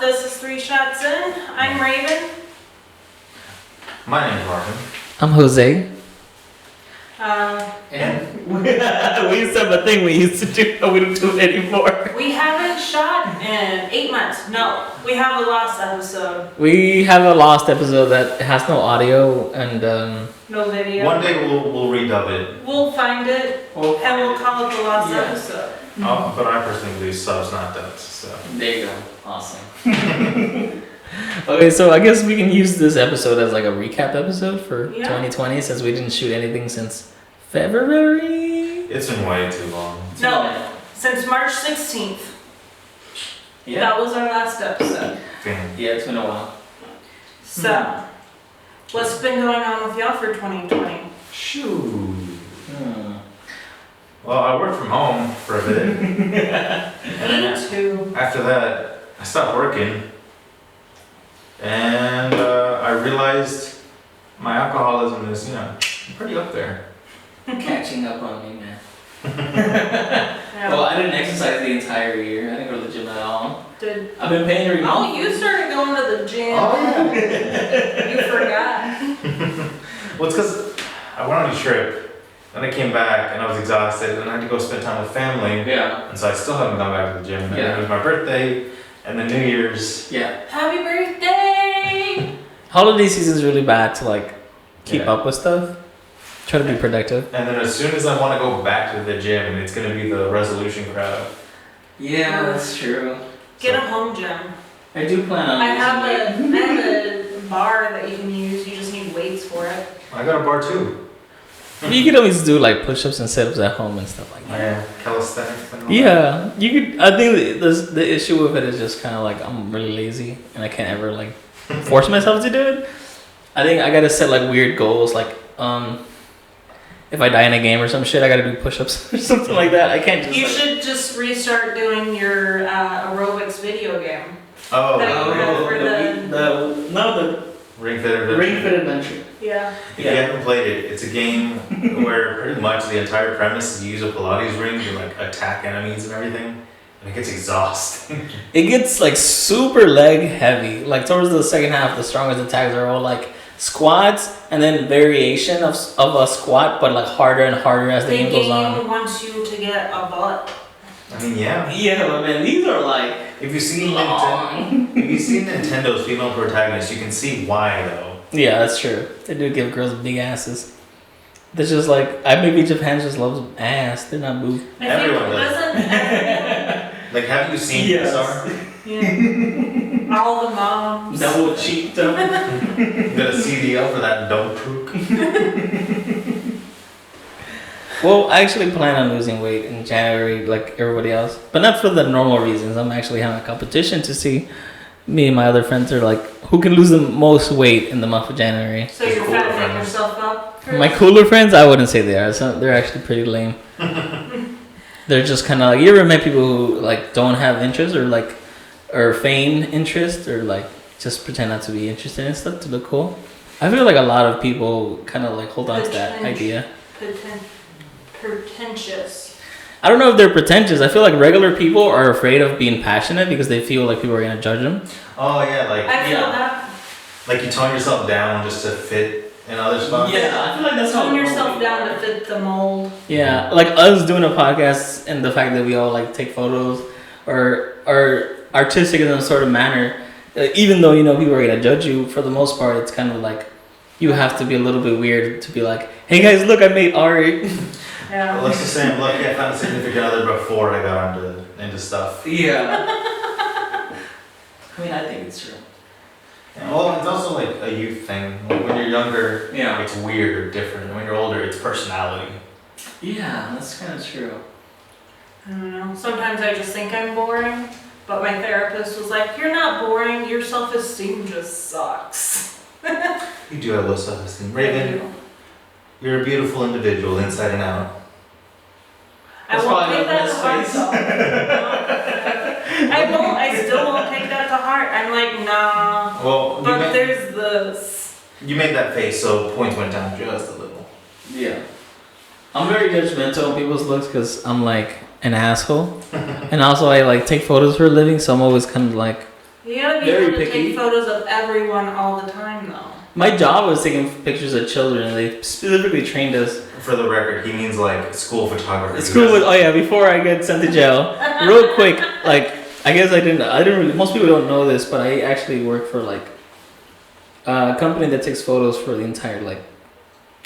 This is 3 Shots In. I'm Raven. My name's Marvin. I'm Jose. And we used to have a thing we used to do, but we don't do it anymore. we haven't shot in 8 months. No, we have the last episode. We have a lost episode that has no audio and No video. One day we'll redub it. We'll find it and we'll call it the last episode. But I personally believe subs, not dubs. So there you go. Awesome. Okay, so I guess we can use this episode as like a recap episode for 2020 since we didn't shoot anything since February. it's been way too long. No, since March 16th. Yeah. That was our last episode. Damn. Yeah, it's been a while. So, what's been going on with y'all for 2020? Shoot. Well, I worked from home for a bit. And then Me too. after that, I stopped working. And I realized my alcoholism is, pretty up there. Catching up on me, man. Yeah. Well, I didn't exercise the entire year. I didn't go to the gym at all. I've been paying every month. Oh, you started going to the gym. Oh, yeah. You forgot. Well, it's because I went on a trip. Then I came back and I was exhausted and I had to go spend time with family. Yeah. And so I still haven't gone back to the gym. And Yeah. it was my birthday and then New Year's. Yeah. Happy birthday! Holiday season is really bad to like keep Yeah. up with stuff. Try to be productive. And then as soon as I want to go back to the gym, it's going to be the resolution crowd. Yeah, that's true. Get a home gym. I do plan on. I have a bar that you can use. You just need weights for it. I got a bar too. You could always do like push-ups and sit-ups at home and stuff like that. Yeah, calisthenics and all that. Yeah, you could. I think the issue with it is just kind of like I'm really lazy and I can't ever like force myself to do it. I think I gotta set like weird goals, like if I die in a game or some shit, I gotta do push-ups or something like that. I can't just. You should just restart doing your aerobics video game. Oh, the Ring Fit Adventure. Ring Fit Adventure. Yeah. If you haven't played it, it's a game where pretty much the entire premise is you use a Pilates ring to like attack enemies and everything. And it gets exhausting. It gets like super leg heavy. Like towards the second half, the strongest attacks are all like squats and then variation of a squat, but like harder and harder as the game goes on. The game wants you to get a butt. I mean, yeah. Yeah, but man, these are like If you've seen long. Nintendo's female protagonists, you can see why though. Yeah, that's true. They do give girls big asses. They're just like maybe Japan just loves ass. They're not moved. Everyone does. Doesn't Like, have you seen Yes. Yeah. All the moms. Double cheek them. You got a CDL for that dumb pook? Well, I actually plan on losing weight in January, like everybody else, but not for the normal reasons. I'm actually having a competition to see. Me and my other friends are like, who can lose the most weight in the month of January? So you're Cooler fattening friends. yourself up? My cooler friends, I wouldn't say they are. They're actually pretty lame. They're just kind of like, you ever met people who like don't have interest or feign interest or like just pretend not to be interested in stuff to look cool? I feel like a lot of people kind of like hold on to that idea. Pretentious. I don't know if they're pretentious. I feel like regular people are afraid of being passionate because they feel like people are gonna judge them. Oh yeah, I feel that. like you tone yourself down just to fit in other spots. Yeah, I feel like that's how Tone yourself down to fit the mold. Yeah, like us doing a podcast and the fact that we all like take photos or are artistic in some sort of manner, even though people are gonna judge you. For the most part, it's kind of like you have to be a little bit weird to be like, hey guys, look, I made art. Yeah. Well, let's just say I'm lucky I found a significant other before I got into stuff. Yeah. I mean, I think it's true. Yeah, well, it's also like a youth thing. Like when you're younger, Yeah. it's weird or different. When you're older, it's personality. Yeah, that's kind of true. I don't know. Sometimes I just think I'm boring, but my therapist was like, "You're not boring. Your self-esteem just sucks." You do have low self-esteem. Raven, you're a beautiful individual inside and out. I That's won't probably take not that the to heart. best though. I won't. I still won't take that to heart. I'm like, nah. Well, But there's this. you made that face, so points went down just a little. Yeah. I'm very judgmental on people's looks because I'm like an asshole. And also I like take photos for a living, so I'm always kind of like You gotta be Very able to picky. take photos of everyone all the time, though. My job was taking pictures of children. They specifically trained us. For the record, he means like school photography. School was, oh yeah, before I get sent to jail, real quick, like, I guess I didn't really, most people don't know this, but I actually work for like a company that takes photos for the entire like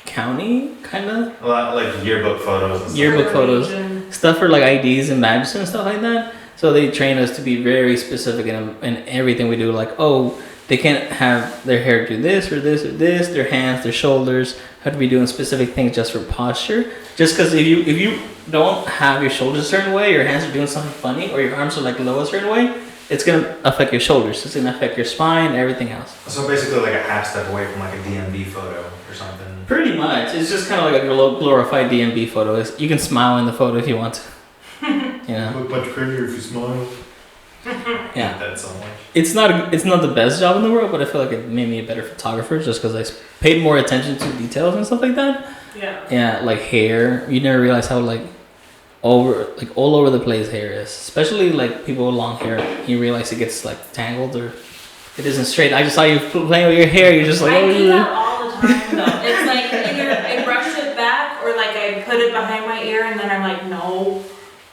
county, kind of. A lot like yearbook photos. And stuff. Yearbook photos. Region. Stuff for like IDs and badges and stuff like that. So they train us to be very specific in everything we do. Like, oh, they can't have their hair do this or this or this. Their hands, their shoulders have to be doing specific things just for posture. Just because if you don't have your shoulders a certain way, your hands are doing something funny, or your arms are like low a certain way, it's gonna affect your shoulders. It's gonna affect your spine, everything else. So basically, like a half step away from like a DMV photo or something. Pretty much, it's just kind of like a glorified DMV photo. You can smile in the photo if you want to. You know. Look much prettier if you smile. Yeah. That so much. It's not the best job in the world, but I feel like it made me a better photographer just because I paid more attention to details and stuff like that. Yeah. Yeah, like hair. You never realize how all over the place hair is, especially like people with long hair. You realize it gets like tangled or it isn't straight. I just saw you playing with your hair. You're just like, I oh, do that all the time though. It's like either I brush it back or like I put it behind my ear and then I'm like, no,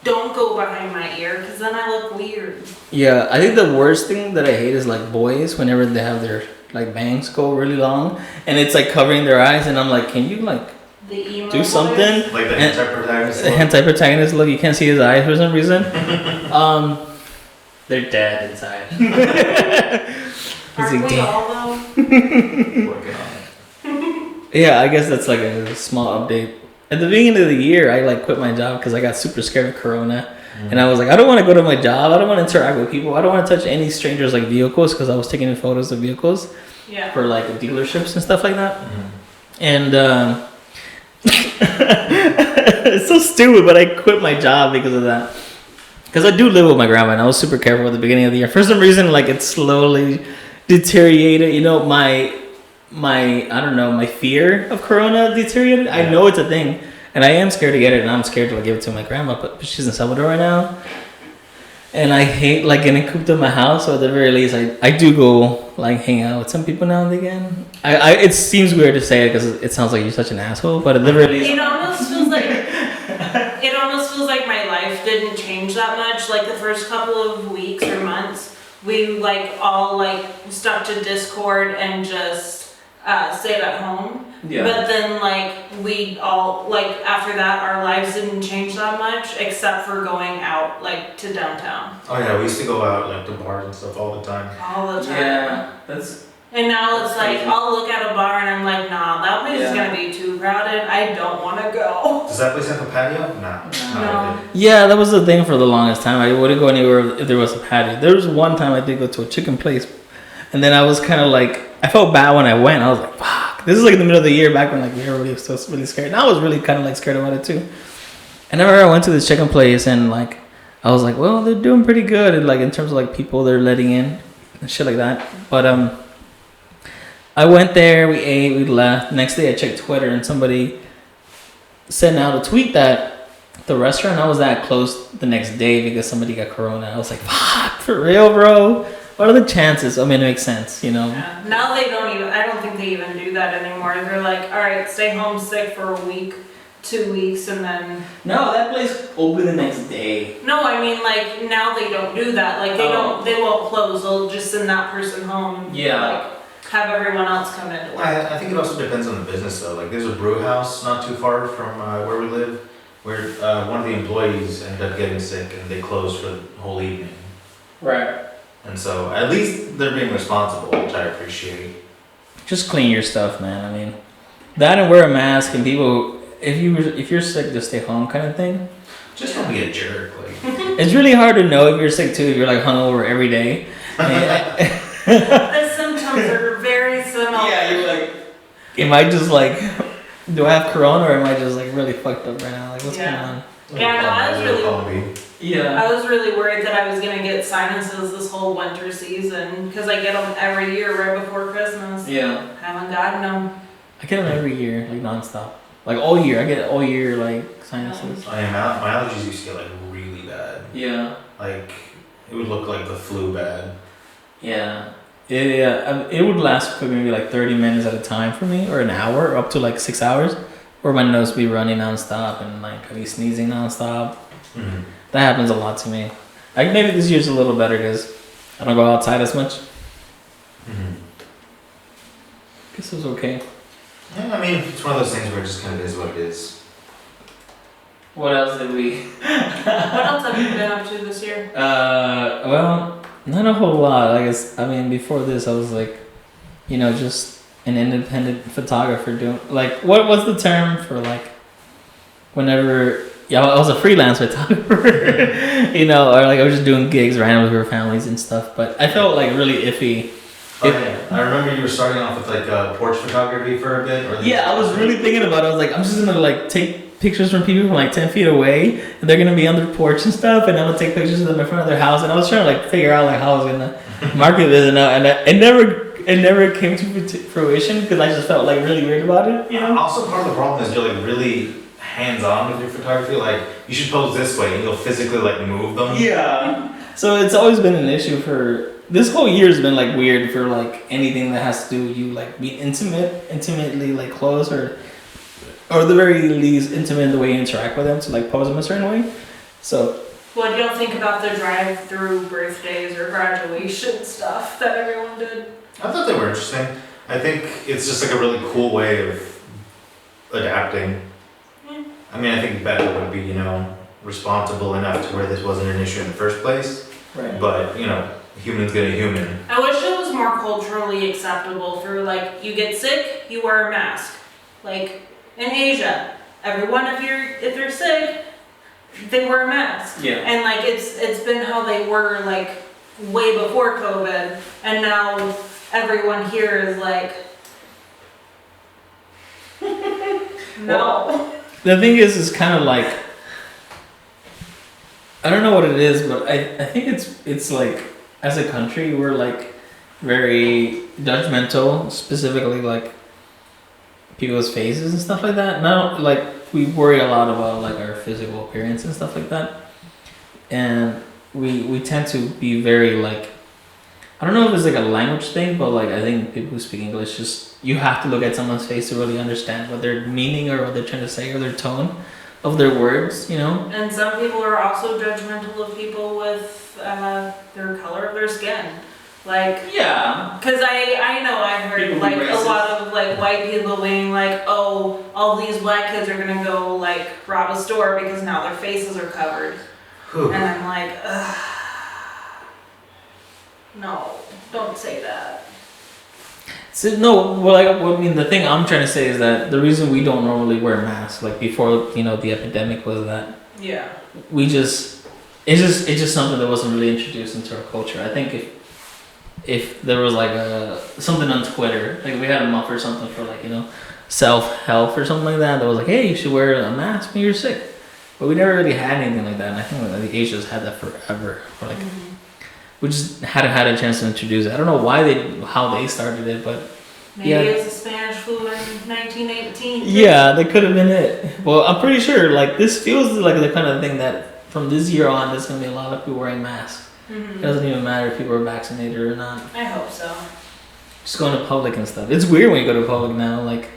don't go behind my ear because then I look weird. Yeah, I think the worst thing that I hate is like boys whenever they have their like bangs go really long and it's like covering their eyes, and I'm like, can you like The emo do boys. something? Like the anti-protagonist. The hentai protagonist look, you can't see his eyes for some reason. They're dead inside. Aren't He's like, we "Damn." all though? Working on it. Yeah, I guess that's like a small update. At the beginning of the year, I like quit my job because I got super scared of Corona, and I was like, I don't want to go to my job. I don't want to interact with people. I don't want to touch any strangers like vehicles because I was taking photos of vehicles Yeah. for like dealerships and stuff like that. And it's so stupid, but I quit my job because of that. Because I do live with my grandma, and I was super careful at the beginning of the year. For some reason, like it slowly deteriorated. You know, my I don't know, my fear of Corona deteriorated. I know it's a thing, and I am scared to get it, and I'm scared to like give it to my grandma. But she's in Salvador right now, and I hate like getting cooped in my house. So at the very least, I do go like hang out with some people now and again. It seems weird to say it because it sounds like you're such an asshole, but at the very least, It almost feels like my life didn't change that much. Like the first couple of weeks or months, we like all like stuck to Discord and just stayed at home. yeah. But then like we all like after that our lives didn't change that much except for going out like to downtown Oh yeah, we used to go out like to bars and stuff all the time. all the time. Yeah, that's And now it's like I'll look at a bar and I'm like, nah, that place is Yeah. gonna be too crowded. I don't want to go. Does that place have a patio? Nah. No. yeah. That was the thing for the longest time. I wouldn't go anywhere if there was a patio. There was one time I did go to a chicken place, and then I was kind of like, I felt bad when I went. I was like, fuck. This is like in the middle of the year back when like everybody was still really scared. And I was really kind of like scared about it too. And I remember I went to this chicken place and like I was like, well, they're doing pretty good, and like in terms of like people they're letting in and shit like that. But I went there, we ate, we left. Next day I checked Twitter and somebody sent out a tweet that the restaurant I was at closed the next day because somebody got corona. I was like, fuck, for real, bro? What are the chances? I mean, it makes sense, you know? Yeah. Now they don't even. I don't think they even do that anymore. They're like, all right, stay home sick for a week, 2 weeks, and then. No, that place opened the next day. No, I mean like now they don't do that. Like they Oh. don't. They won't close. They'll just send that person home. Yeah. Like have everyone else come in to work. I think it also depends on the business though. Like there's a brew house not too far from where we live, where one of the employees ended up getting sick and they closed for the whole evening. Right. And so at least they're being responsible, which I appreciate. Just clean your stuff, man. I mean, that and wear a mask, and people, if you're sick, just stay home kind of thing. Just don't be a jerk. Like It's really hard to know if you're sick too, if you're like hungover every day. The symptoms are very similar. Yeah, you're like, am I just like, do I have corona or am I just like really fucked up right now? Like, what's Yeah. going on? Yeah, no, I was really- Call me. Yeah. I was really worried that I was gonna get sinuses this whole winter season because I get them every year right before Christmas. Yeah. Haven't gotten them. I get them every year, like nonstop. Like all year. I get it all year, like sinuses. I am out. My allergies used to get like really bad. Yeah. Like it would look like the flu bad. Yeah. It would last for maybe like 30 minutes at a time for me, or an hour, up to like 6 hours, or my nose be running nonstop and like I be sneezing nonstop. Mm-hmm. That happens a lot to me. Like maybe this year's a little better because I don't go outside as much. Mm-hmm. Guess it was okay. Yeah, I mean, it's one of those things where it just kind of is what it is. What else did we? What else have you been up to this year? Well, not a whole lot. I mean, before this, I was like, just an independent photographer doing like what's the term for like whenever I was a freelance photographer, or like I was just doing gigs randomly for families and stuff. But I felt like really iffy. Oh, yeah. I remember you were starting off with like porch photography for a bit. Or Yeah, I was really thinking about it. I was like, I'm just gonna like take pictures from people from like 10 feet away, and they're gonna be on their porch and stuff, and I'm gonna take pictures of them in front of their house. And I was trying to like figure out like how I was gonna market this, and it never came to fruition because I just felt like really weird about it. Also, part of the problem is you're like really hands-on with your photography. Like, you should pose this way, and you'll physically like move them. Yeah. So it's always been an issue for this whole year has been like weird for like anything that has to do with you like be intimately like close or the very least intimate in the way you interact with them to like pose them a certain way. So What do y'all think about the drive-through birthdays or graduation stuff that everyone did? I thought they were interesting. I think it's just like a really cool way of adapting. I mean, I think better would be, responsible enough to where this wasn't an issue in the first place. right. But, humans get a human. I wish it was more culturally acceptable for like, you get sick, you wear a mask. Like in Asia, everyone if they're sick, they wear a mask. Yeah. And like it's been how they were like way before COVID, and now everyone here is like no. The thing is kind of like I don't know what it is, but I think it's like as a country we're like very judgmental, specifically like people's faces and stuff like that. Now like we worry a lot about like our physical appearance and stuff like that, and we tend to be very like I don't know if it's like a language thing, but like I think people who speak English just you have to look at someone's face to really understand what they're meaning or what they're trying to say or their tone of their words, And some people are also judgmental of people with their color of their skin. Like, yeah, because I know I've heard People like be a racist. lot of like white people being like, oh, all these black kids are gonna go like rob a store because now their faces are covered. Whew. And I'm like, ugh. No, don't say that. So no, well, I mean, the thing I'm trying to say is that the reason we don't normally wear masks, like before, the epidemic, was that Yeah. it's just something that wasn't really introduced into our culture. I think if there was like something on Twitter, like we had a month or something for like self-help or something like that was like, hey, you should wear a mask when you're sick, but we never really had anything like that. And I think like, the Asians had that forever, or like. We just hadn't had a chance to introduce it. I don't know how they started it, but Maybe Yeah. it was the Spanish flu in 1918. yeah, that could have been it. Well, I'm pretty sure like this feels like the kind of thing that from this year on, there's gonna be a lot of people wearing masks. It doesn't even matter if people are vaccinated or not. I hope so. Just going to public and stuff. It's weird when you go to public now. Like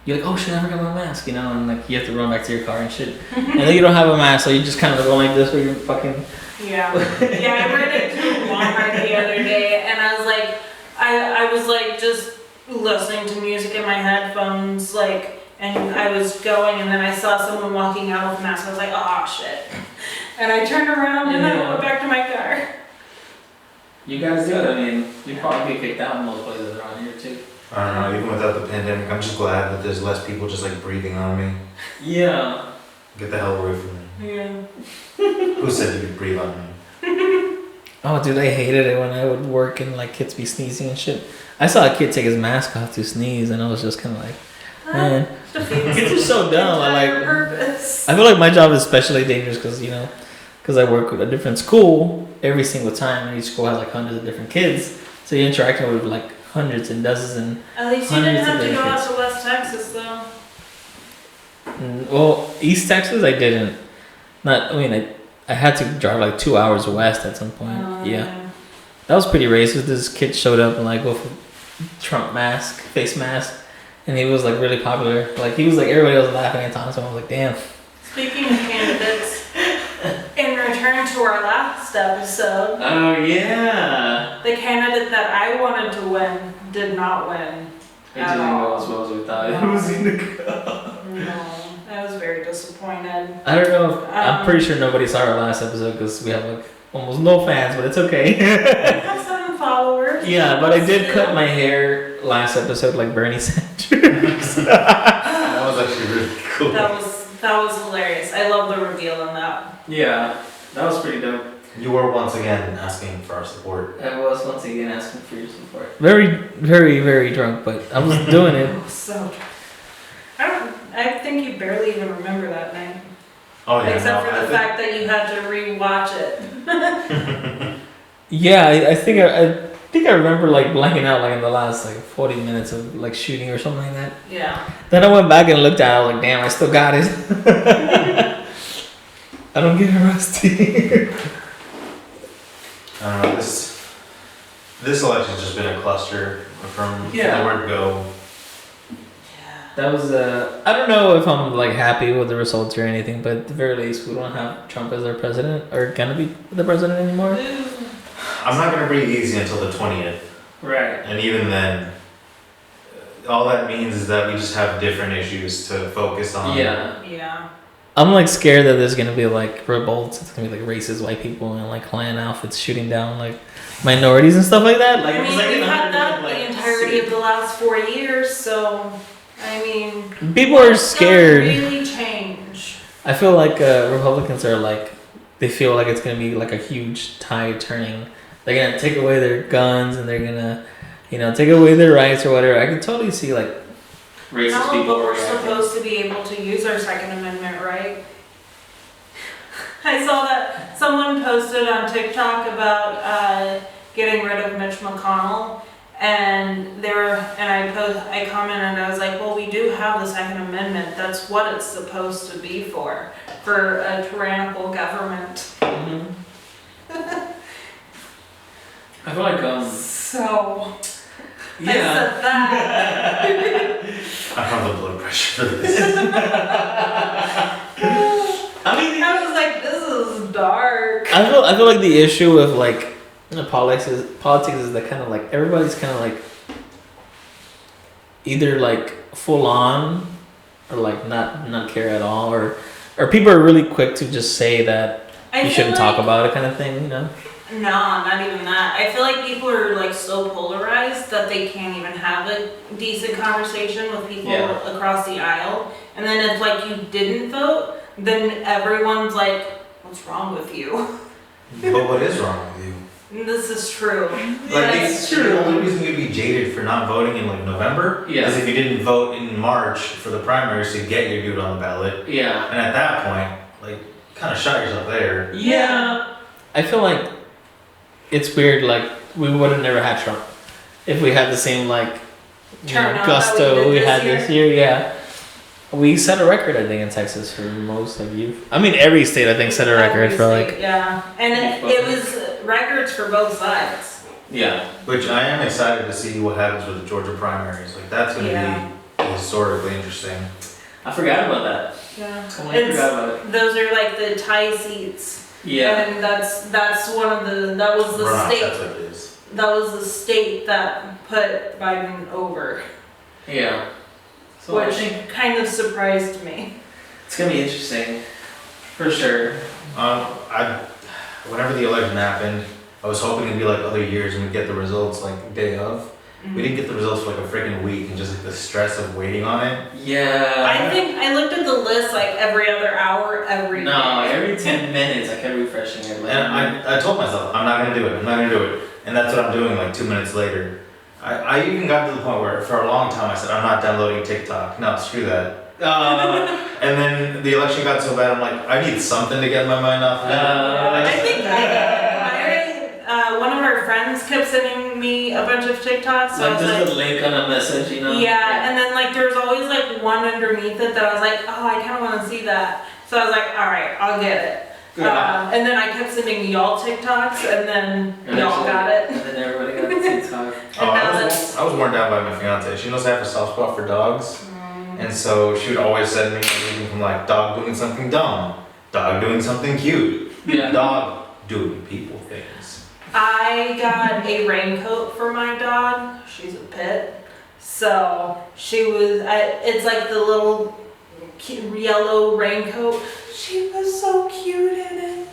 you're like, oh shit, I forgot my mask, and like you have to run back to your car and shit. And then you don't have a mask, so you just kind of go like this with your fucking. Yeah. Yeah, I ran into Walmart the other day and I was like, I was like just listening to music in my headphones, like, and I was going and then I saw someone walking out with a mask. I was like, oh shit. And I turned around and I went back to my car. You guys do it. I mean, you probably get kicked out in most places around here too. I don't know, even without the pandemic, I'm just glad that there's less people just like breathing on me. Yeah. Get the hell away from me. Yeah. Who said you could breathe on me? Oh, dude, I hated it when I would work and like kids be sneezing and shit. I saw a kid take his mask off to sneeze, and I was just kind of like, man, kids are so dumb. Purpose. I feel like my job is especially dangerous because I work with a different school every single time, and each school has like hundreds of different kids, so you're interacting with like hundreds and dozens and. At least you didn't Hundreds of have to go out benefits. to West Texas though. Well, East Texas, I didn't. I had to drive like 2 hours west at some point. Yeah. That was pretty racist. This kid showed up and like with a Trump mask, face mask, and he was like really popular. Like he was like everybody was laughing at Thomas. So I was like, damn. Speaking of candidates, in return to our last episode, Oh yeah. the candidate that I wanted to win did not win. It didn't go as well as we thought it was gonna go. No, I was very disappointed. I don't know. I'm pretty sure nobody saw our last episode because we have like almost no fans, but it's okay. I have 7 followers. Yeah, but I did cut my hair last episode like Bernie Sanders. That was actually really cool. That was hilarious. I love the reveal in that. Yeah, that was pretty dope. You were once again asking for our support. I was once again asking for your support. Very, very, very drunk, but I was doing it. I was so drunk. I think you barely even remember that night. Oh yeah. Except for the fact that you had to rewatch it. Yeah, I think I remember like blanking out like in the last like 40 minutes of like shooting or something like that. Yeah. Then I went back and looked at it. I was like, damn, I still got it. I don't get rusty. I don't know. This election's just been a cluster from the word go. That was I don't know if I'm like happy with the results or anything, but at the very least, we don't have Trump as our president or gonna be the president anymore. I'm not gonna breathe easy until the 20th, Right. and even then, all that means is that we just have different issues to focus on. Yeah. Yeah. I'm like scared that there's gonna be like revolts. It's gonna be like racist white people in like Klan outfits shooting down like minorities and stuff like that. Like, I mean, it's like we've had that like, the entirety of the last 4 years, so I mean, people are it's scared. gonna really change. I feel like Republicans are like, they feel like it's gonna be like a huge tide turning. They're gonna take away their guns and they're gonna, take away their rights or whatever. I can totally see like racist No, people. but we're reacting. supposed to be able to use our Second Amendment right. I saw that someone posted on TikTok about getting rid of Mitch McConnell, and I commented, I was like, well, we do have the Second Amendment. That's what it's supposed to be for a tyrannical government. Mhm. I feel like So I yeah. said that. I have the blood pressure for this. I mean, I was like, this is dark. I feel like the issue with like politics is that kind of like everybody's kind of like either like full on or like not care at all, or people are really quick to just say that you shouldn't talk about it kind of thing, No, not even that. I feel like people are like so polarized that they can't even have a decent conversation with people across the aisle. And then if like you didn't vote, then everyone's like, what's wrong with you? But what is wrong with you? This is true. Like, It's the only reason you'd be jaded for not voting in like November is if you didn't vote in March for the primaries to get your dude on the ballot. Yeah. And at that point, like, kind of shot yourself there. Yeah. I feel like it's weird. Like we would have never had Trump if we had the same like Turnout gusto that we we did had this this year. Yeah. We set a record, I think, in Texas for most of you. I mean, every state, I think, set a record for like. Yeah, and it was records for both sides. Yeah. Which I am excited to see what happens with the Georgia primaries. Like, that's going to be historically interesting. I forgot about that. Yeah. Totally forgot about it. Those are like the tie seats. Yeah. And that's one of that was the Runoff, state. that's what it is. That was the state that put Biden over. Yeah. So I which think kind of surprised me. it's gonna be interesting, for sure. Whenever the election happened, I was hoping it'd be like other years and we'd get the results like day of. We didn't get the results for like a freaking week, and just like the stress of waiting on it. Yeah. I think I looked at the list like every other hour, every day. Every 10 minutes I kept refreshing it. Like, And I told myself, I'm not gonna do it, I'm not gonna do it. And that's what I'm doing like 2 minutes later. I even got to the point where for a long time I said, I'm not downloading TikTok. No, screw that. And then the election got so bad, I'm like, I need something to get my mind off of that. I think one of our friends kept sending me a bunch of TikToks. So like I was just like, a link on a message, you know? yeah, and then like there was always like one underneath it that I was like, oh, I kind of want to see that. So I was like, all right, I'll get it. And then I kept sending y'all TikToks, and then y'all got it. And then everybody got the TikTok. Oh, I was worn down by my fiance. She knows I have a soft spot for dogs. And so she would always send me everything from like dog doing something dumb, dog doing something cute, dog doing people things. I got a raincoat for my dog. She's a pit. So she was, it's like the little yellow raincoat. She was so cute in it.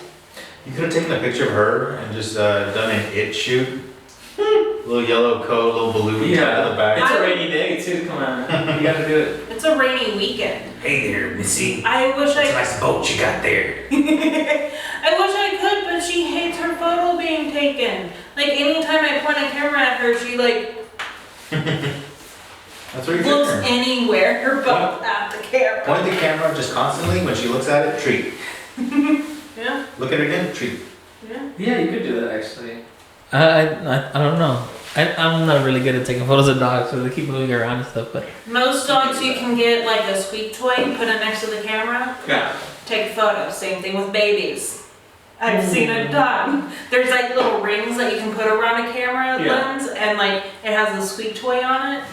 You could have taken a picture of her and just done an it shoot. Little yellow coat, little balloon tied to the back. It's a rainy day too, come on. You gotta do it. It's a rainy weekend. Hey there, Missy. I wish That's a nice boat you got there. I wish I could, but she hates her photo being taken. Like anytime I point a camera at her, she like That's what you're looks doing. anywhere but at the camera. Point the camera just constantly. When she looks at it, treat. Yeah. Look at it again, treat. Yeah. Yeah, you could do that actually. I don't know. I'm not really good at taking photos of dogs, so they keep moving around and stuff. But Most dogs you can get like a squeak toy, put it next to the camera, yeah, take photos. Same thing with babies. I've seen it done. There's like little rings that you can put around a camera lens, and like it has a squeak toy on it.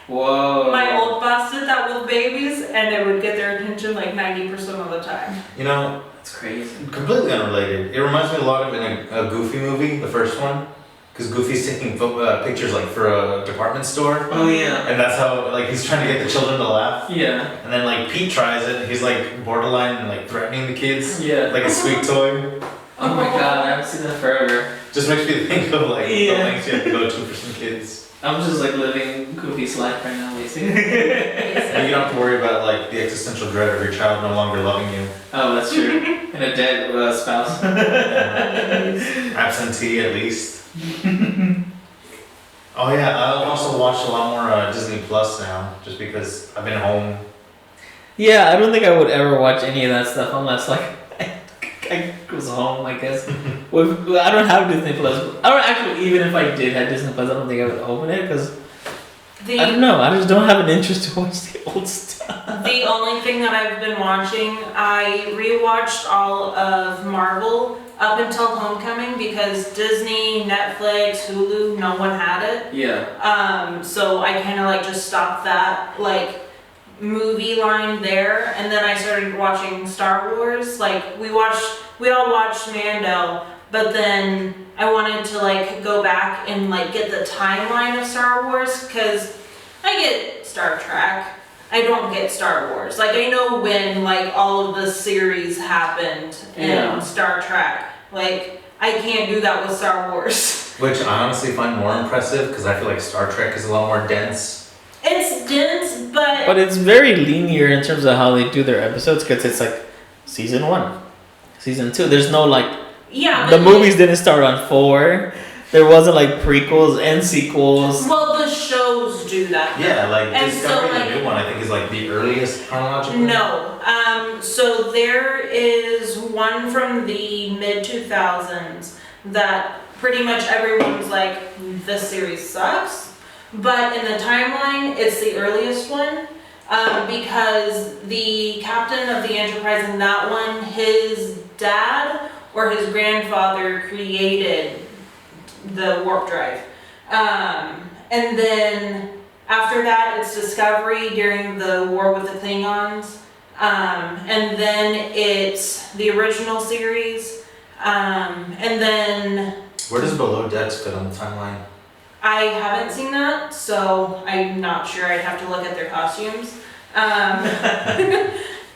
whoa. My old boss did that with babies, and it would get their attention like 90% of the time. You know, That's crazy. completely unrelated. It reminds me a lot of a Goofy movie, the first one. Because Goofy's taking pictures like for a department store. Oh yeah. And that's how, like, he's trying to get the children to laugh. Yeah. And then, like, Pete tries it, and he's, like, borderline, like, threatening the kids. Yeah. Like a squeak toy. Oh my god, I haven't seen that forever. Just makes me think of, like, the Yeah. lengths you have to go to for some kids. I'm just like living Goofy's life right now, basically. And you don't have to worry about, like, the existential dread of your child no longer loving you. Oh, that's true. And a dead spouse. Absentee, at least. Oh yeah, I also watch a lot more Disney Plus now, just because I've been home. Yeah, I don't think I would ever watch any of that stuff unless like I was home, I guess. I don't have Disney Plus. I don't actually, even if I did have Disney Plus, I don't think I would open it because I don't know. I just don't have an interest to watch the old stuff. The only thing that I've been watching, I rewatched all of Marvel up until Homecoming because Disney, Netflix, Hulu, no one had it. Yeah. So I kind of like just stopped that like movie line there, and then I started watching Star Wars. Like we all watched Mando, but then I wanted to like go back and like get the timeline of Star Wars because I get Star Trek. I don't get Star Wars. Like I know when like all of the series happened in Star Trek. Like I can't do that with Star Wars. Which I honestly find more impressive because I feel like Star Trek is a lot more dense. It's dense, but But it's very linear in terms of how they do their episodes because it's like season 1, season 2. There's no like yeah. the movies didn't start on 4. There wasn't like prequels and sequels. Well, the shows do that. Yeah, like And so, Discovery, like- the new one, I think is like the earliest chronological. No. So there is one from the mid 2000s that pretty much everyone's like, this series sucks. But in the timeline, it's the earliest one. Because the captain of the Enterprise in that one, his dad or his grandfather created the warp drive. And then after that, it's Discovery during the war with the Klingons. And then it's the original series. And then Where does Below Decks fit on the timeline? I haven't seen that, so I'm not sure. I'd have to look at their costumes.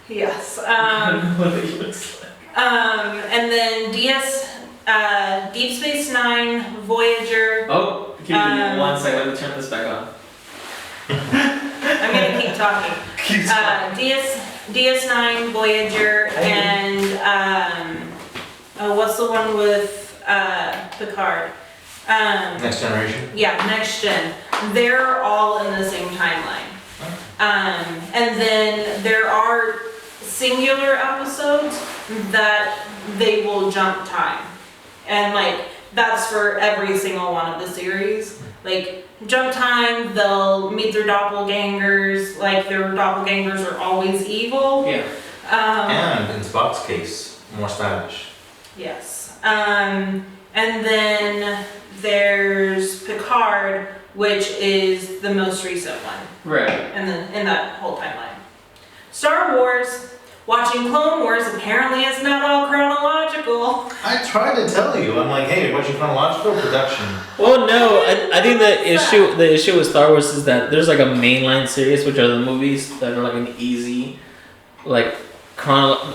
Yes. What it looks like. And then Deep Space Nine, Voyager. Oh, give me 1 second. Let me turn this back on. I'm gonna keep talking. DS9, Voyager, and what's the one with Picard? Next Generation? Yeah, Next Gen. They're all in the same timeline. And then there are singular episodes that they will jump time. And like, that's for every single one of the series. Like, jump time, they'll meet their doppelgangers. Like, their doppelgangers are always evil. Yeah. And in Spock's case, more stylish. Yes. And then there's Picard, which is the most recent one. Right. In that whole timeline. Star Wars. Watching Clone Wars apparently is not all chronological. I tried to tell you. I'm like, hey, watching chronological production. Well, no, I think the issue with Star Wars is that there's like a mainline series, which are the movies that are like an easy, like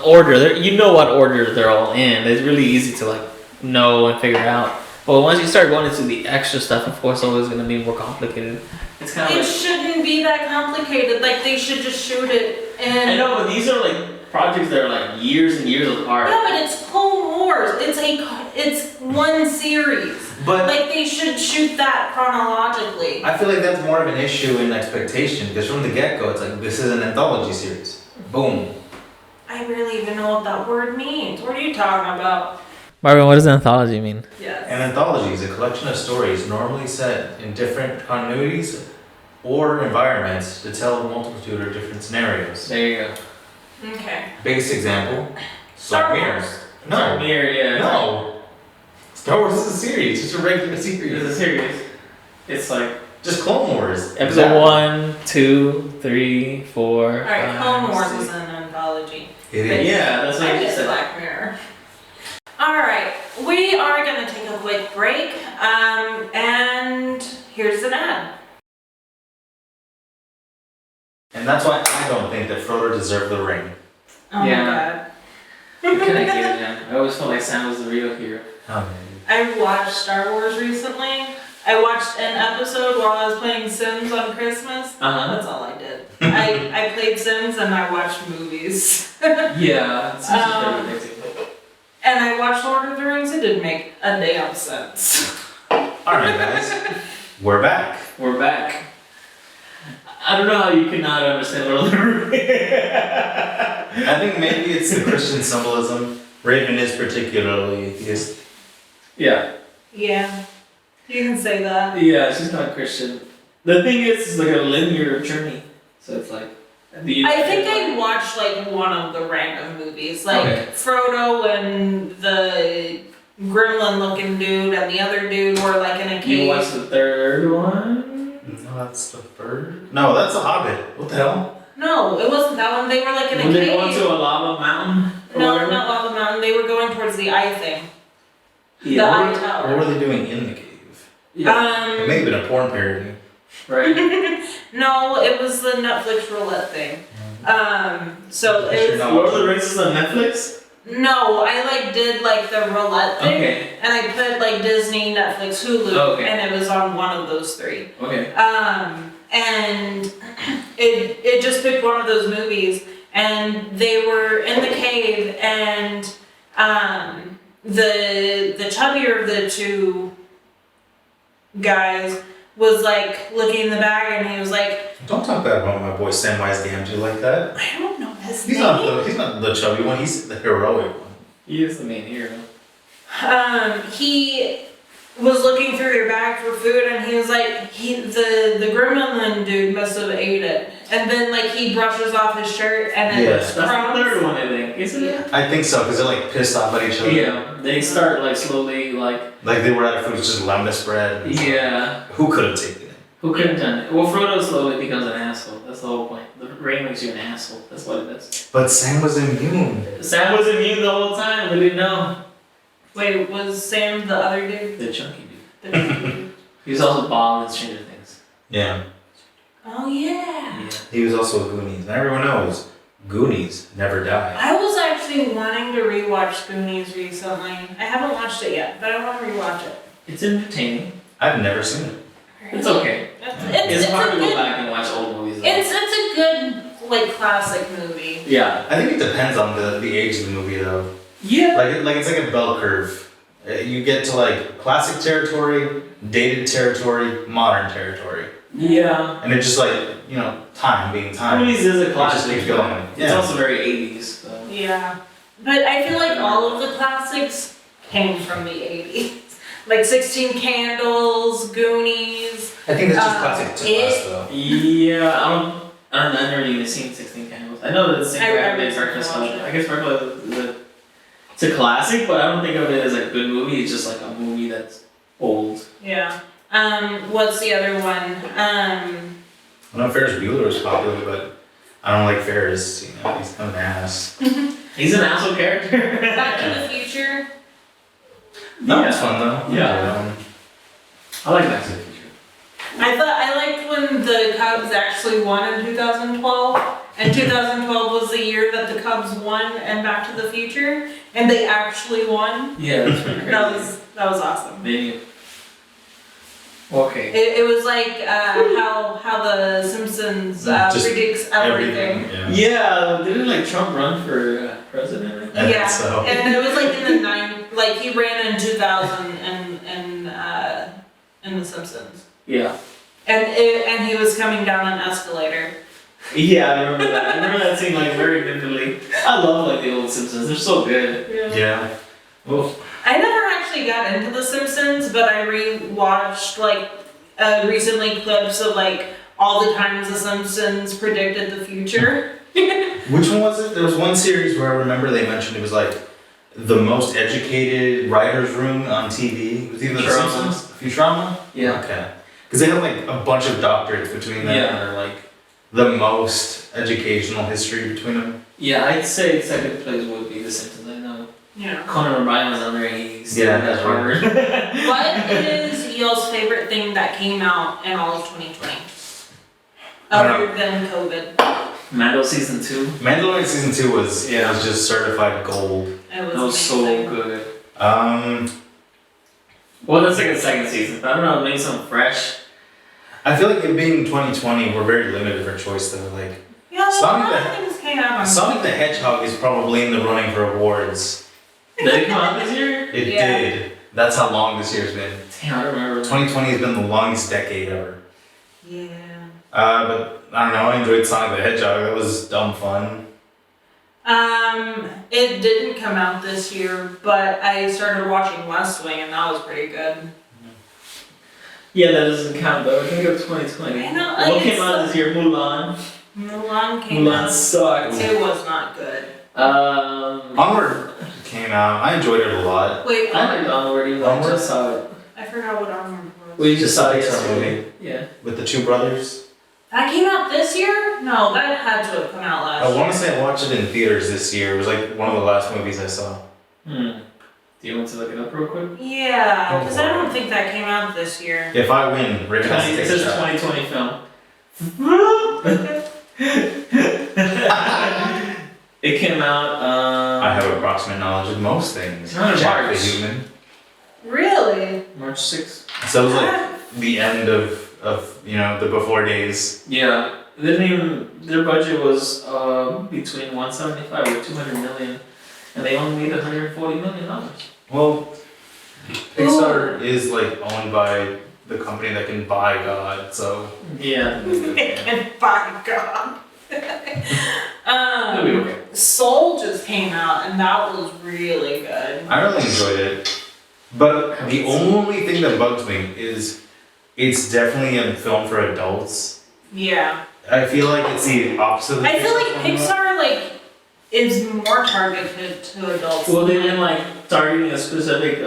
order. You know what order they're all in. It's really easy to like know and figure out. But once you start going into the extra stuff, of course, it's always going to be more complicated. It's kind of It shouldn't be that complicated. Like they should just shoot it. And I know, but these are like projects that are like years and years apart. yeah, but it's Clone Wars. It's one series. But Like they should shoot that chronologically. I feel like that's more of an issue in expectation because from the get-go, it's like this is an anthology series. Boom. I really even know what that word means. What are you talking about? Marvin, what does anthology mean? Yes. An anthology is a collection of stories normally set in different continuities or environments to tell a multitude of different scenarios. There you go. Okay. Biggest example, Star Black Mirror. Wars. No. Mirror, yeah. No. Star Wars is a series, just a regular series. It's a series. It's like Just Clone Wars. episode 1, 2, 3, 4. Alright, Clone Wars is an anthology. It is. Yeah, that's what I I just just said. Black Mirror. Alright, we are gonna take a quick break. And here's an ad. And that's why I don't think that Frodo deserved the ring. Oh Yeah. I connected with him. I always felt like Sam was the real hero. Oh, man. my god. I watched Star Wars recently. I watched an episode while I was playing Sims on Christmas. That's all I did. I played Sims and I watched movies. Yeah, it's And I watched Lord of the Rings. It didn't make a damn sense. Alright, guys. We're back. We're back. I don't know how you cannot understand Lord of the Rings. I think maybe it's the Christian symbolism. Raven is particularly atheist. Yeah. Yeah, you can say that. Yeah, she's not Christian. The thing is, it's like a linear journey. So it's like... I think I watched like one of the random movies, like Okay. Frodo and the gremlin-looking dude and the other dude were like in a cave. You watched the third one? No, that's the third. No, that's the Hobbit. What the hell? No, it wasn't that one. They were like in a When cave. they go into a lava mountain? Or No, whatever? not Lava Mountain. They were going towards the eye thing. Yeah. The eye What tower. were they doing in the cave? Yeah. It may have been a porn parody. Right. No, it was the Netflix roulette thing. So I should it's know. Lord of the Rings is on Netflix? no, I like did like the roulette thing, Okay. and I put like Disney, Netflix, Hulu, Okay. and it was on one of those three. Okay. And it just picked one of those movies, and they were in the cave, and the chubbier of the two guys was like looking in the bag, and he was like, Don't talk bad about my boy Samwise Gamgee like that. I don't know his He's name. not the chubby one. He's the heroic one. He is the main hero. He was looking through their bag for food, and he was like, the gremlin dude must have ate it, and then like he brushes off his shirt, and then Yes. That's crumbs. the third one, I think. Isn't it? I think so, because they're like pissed off at each other. Yeah. They start like slowly like... Like they were out of food, it's just lemon spread. Yeah. Who could have taken it? Who could have done it? Well, Frodo slowly becomes an asshole. That's the whole point. The rain makes you an asshole. That's what it does. But Sam was immune. Sam was immune the whole time. We didn't know. Wait, was Sam the other dude? The chunky dude. The dude? He was also Bob in Stranger Things. Yeah. Oh yeah. Yeah. He was also a Goonies. And everyone knows Goonies never die. I was actually wanting to rewatch Goonies recently. I haven't watched it yet, but I want to rewatch it. It's entertaining. I've never seen it. It's okay. It's hard a to go good, back and watch old movies. Though. It's a good like classic movie. Yeah. I think it depends on the age of the movie though. Yeah. Like it's like a bell curve. You get to like classic territory, dated territory, modern territory. Yeah. And it's just like, time being time. Movies is a It classic. just keeps going. It's Yeah. also very 80s. So. Yeah, but I feel like all of the classics came from the 80s. Like 16 Candles, Goonies. I think that's just classic to It- us though. Yeah, I don't know. I've never even seen 16 Candles. I know that the same I guy made recently Breakfast watched Club. it. I guess Breakfast Club is It's a classic, but I don't think of it as a good movie. It's just like a movie that's old. Yeah. What's the other one? I know Ferris Bueller was popular, but I don't like Ferris. You know, he's kind of an ass. He's an asshole character. Back to the Future. That was fun though. Yeah. I like Back to the Future. I liked when the Cubs actually won in 2012. And 2012 was the year that the Cubs won and Back to the Future, and they actually won. Yeah, that's pretty crazy. That was awesome. Maybe. Okay. It was like how the Simpsons Just predicts everything. Yeah. Didn't like Trump run for president? I think Yeah, so. and it was like in the like he ran in 2000 in the Simpsons, Yeah. and he was coming down an escalator. Yeah, I remember that. I remember that scene like very vividly. I love like the old Simpsons. They're so good. Yeah. Well, I never actually got into The Simpsons, but I rewatched like recently clips of like all the times The Simpsons predicted the future. which one was it? There was one series where I remember they mentioned it was like the most educated writer's room on TV. It was either The Futurama. Simpsons, Futurama. Yeah. Okay. Because they had like a bunch of doctorates between them, Yeah. or like the most educational history between them. Yeah, I'd say second place would be The Simpsons. I know. Yeah. Conan O'Brien was on there. He's Yeah, at that's Harvard. What is y'all's favorite thing that came out in all of 2020? I don't Other than COVID. Mando season 2. Mandalorian season 2 was Yeah. was just certified gold. It was That was so amazing. good. Well, that's like the second season. I don't know, maybe something fresh. I feel like it being 2020, we're very limited for choice though. Like Yeah, well, Sonic a lot of the- things came out on Sonic the Hedgehog is probably in the running for awards. Did it come out this year? It Yeah. did. That's how long this year's been. Damn, I don't remember. 2020 has been the longest decade ever. Yeah. But I don't know. I enjoyed Sonic the Hedgehog. That was dumb fun. It didn't come out this year, but I started watching West Wing and that was pretty good. Yeah, that doesn't count though. I think it was 2020. I know, like, What came it's out this year? Mulan. Mulan came Mulan out. sucked. It was not good. Onward came out. I enjoyed it a lot. Wait, I liked Onward even though I Onward? just saw it. I forgot what Onward was. We just saw it Pixar yesterday. movie. Yeah. With the two brothers. That came out this year? No, that had to have come out last I year. want to say I watched it in theaters this year. It was like one of the last movies I saw. Do you want to look it up real quick? Yeah, because I don't think that came out this year. If I win, Rick has to It take a says shot. 2020 film. It came out. I have approximate knowledge of most things. It's not Jack the March. Human. Really? March 6th. So it was like the end of the before days. Yeah. They didn't even. Their budget was between 175 or 200 million, and they only made 140 million dollars. Well, Pixar is like owned by the company that can buy God, so Yeah. And by God. It'll be okay. Soul just came out and that was really good. I really enjoyed it. But the only thing that bugs me is it's definitely a film for adults. Yeah. I feel like it's the opposite of the I feel like Pixar Pixar is more targeted to adults. Well, they've been targeting a specific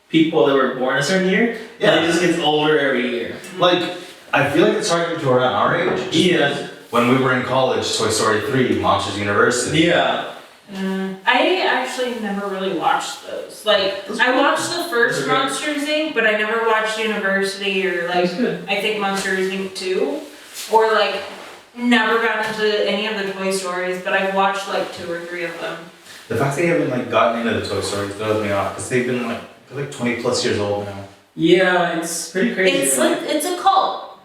people that were born a certain year. Yeah. And it just gets older every year. Like, I feel like it's targeted to around our age. just Yeah. because When we were in college, Toy Story 3, Monsters University. Yeah. I actually never really watched those. I watched the first Those are good. Monsters Inc., but I never watched University or That's good. I think Monsters Inc. 2. Or never got into any of the Toy Stories, but I've watched 2 or 3 of them. The fact they haven't gotten into the Toy Stories throws me off because they've been they're 20 plus years old now. Yeah, it's pretty crazy. It's a cult.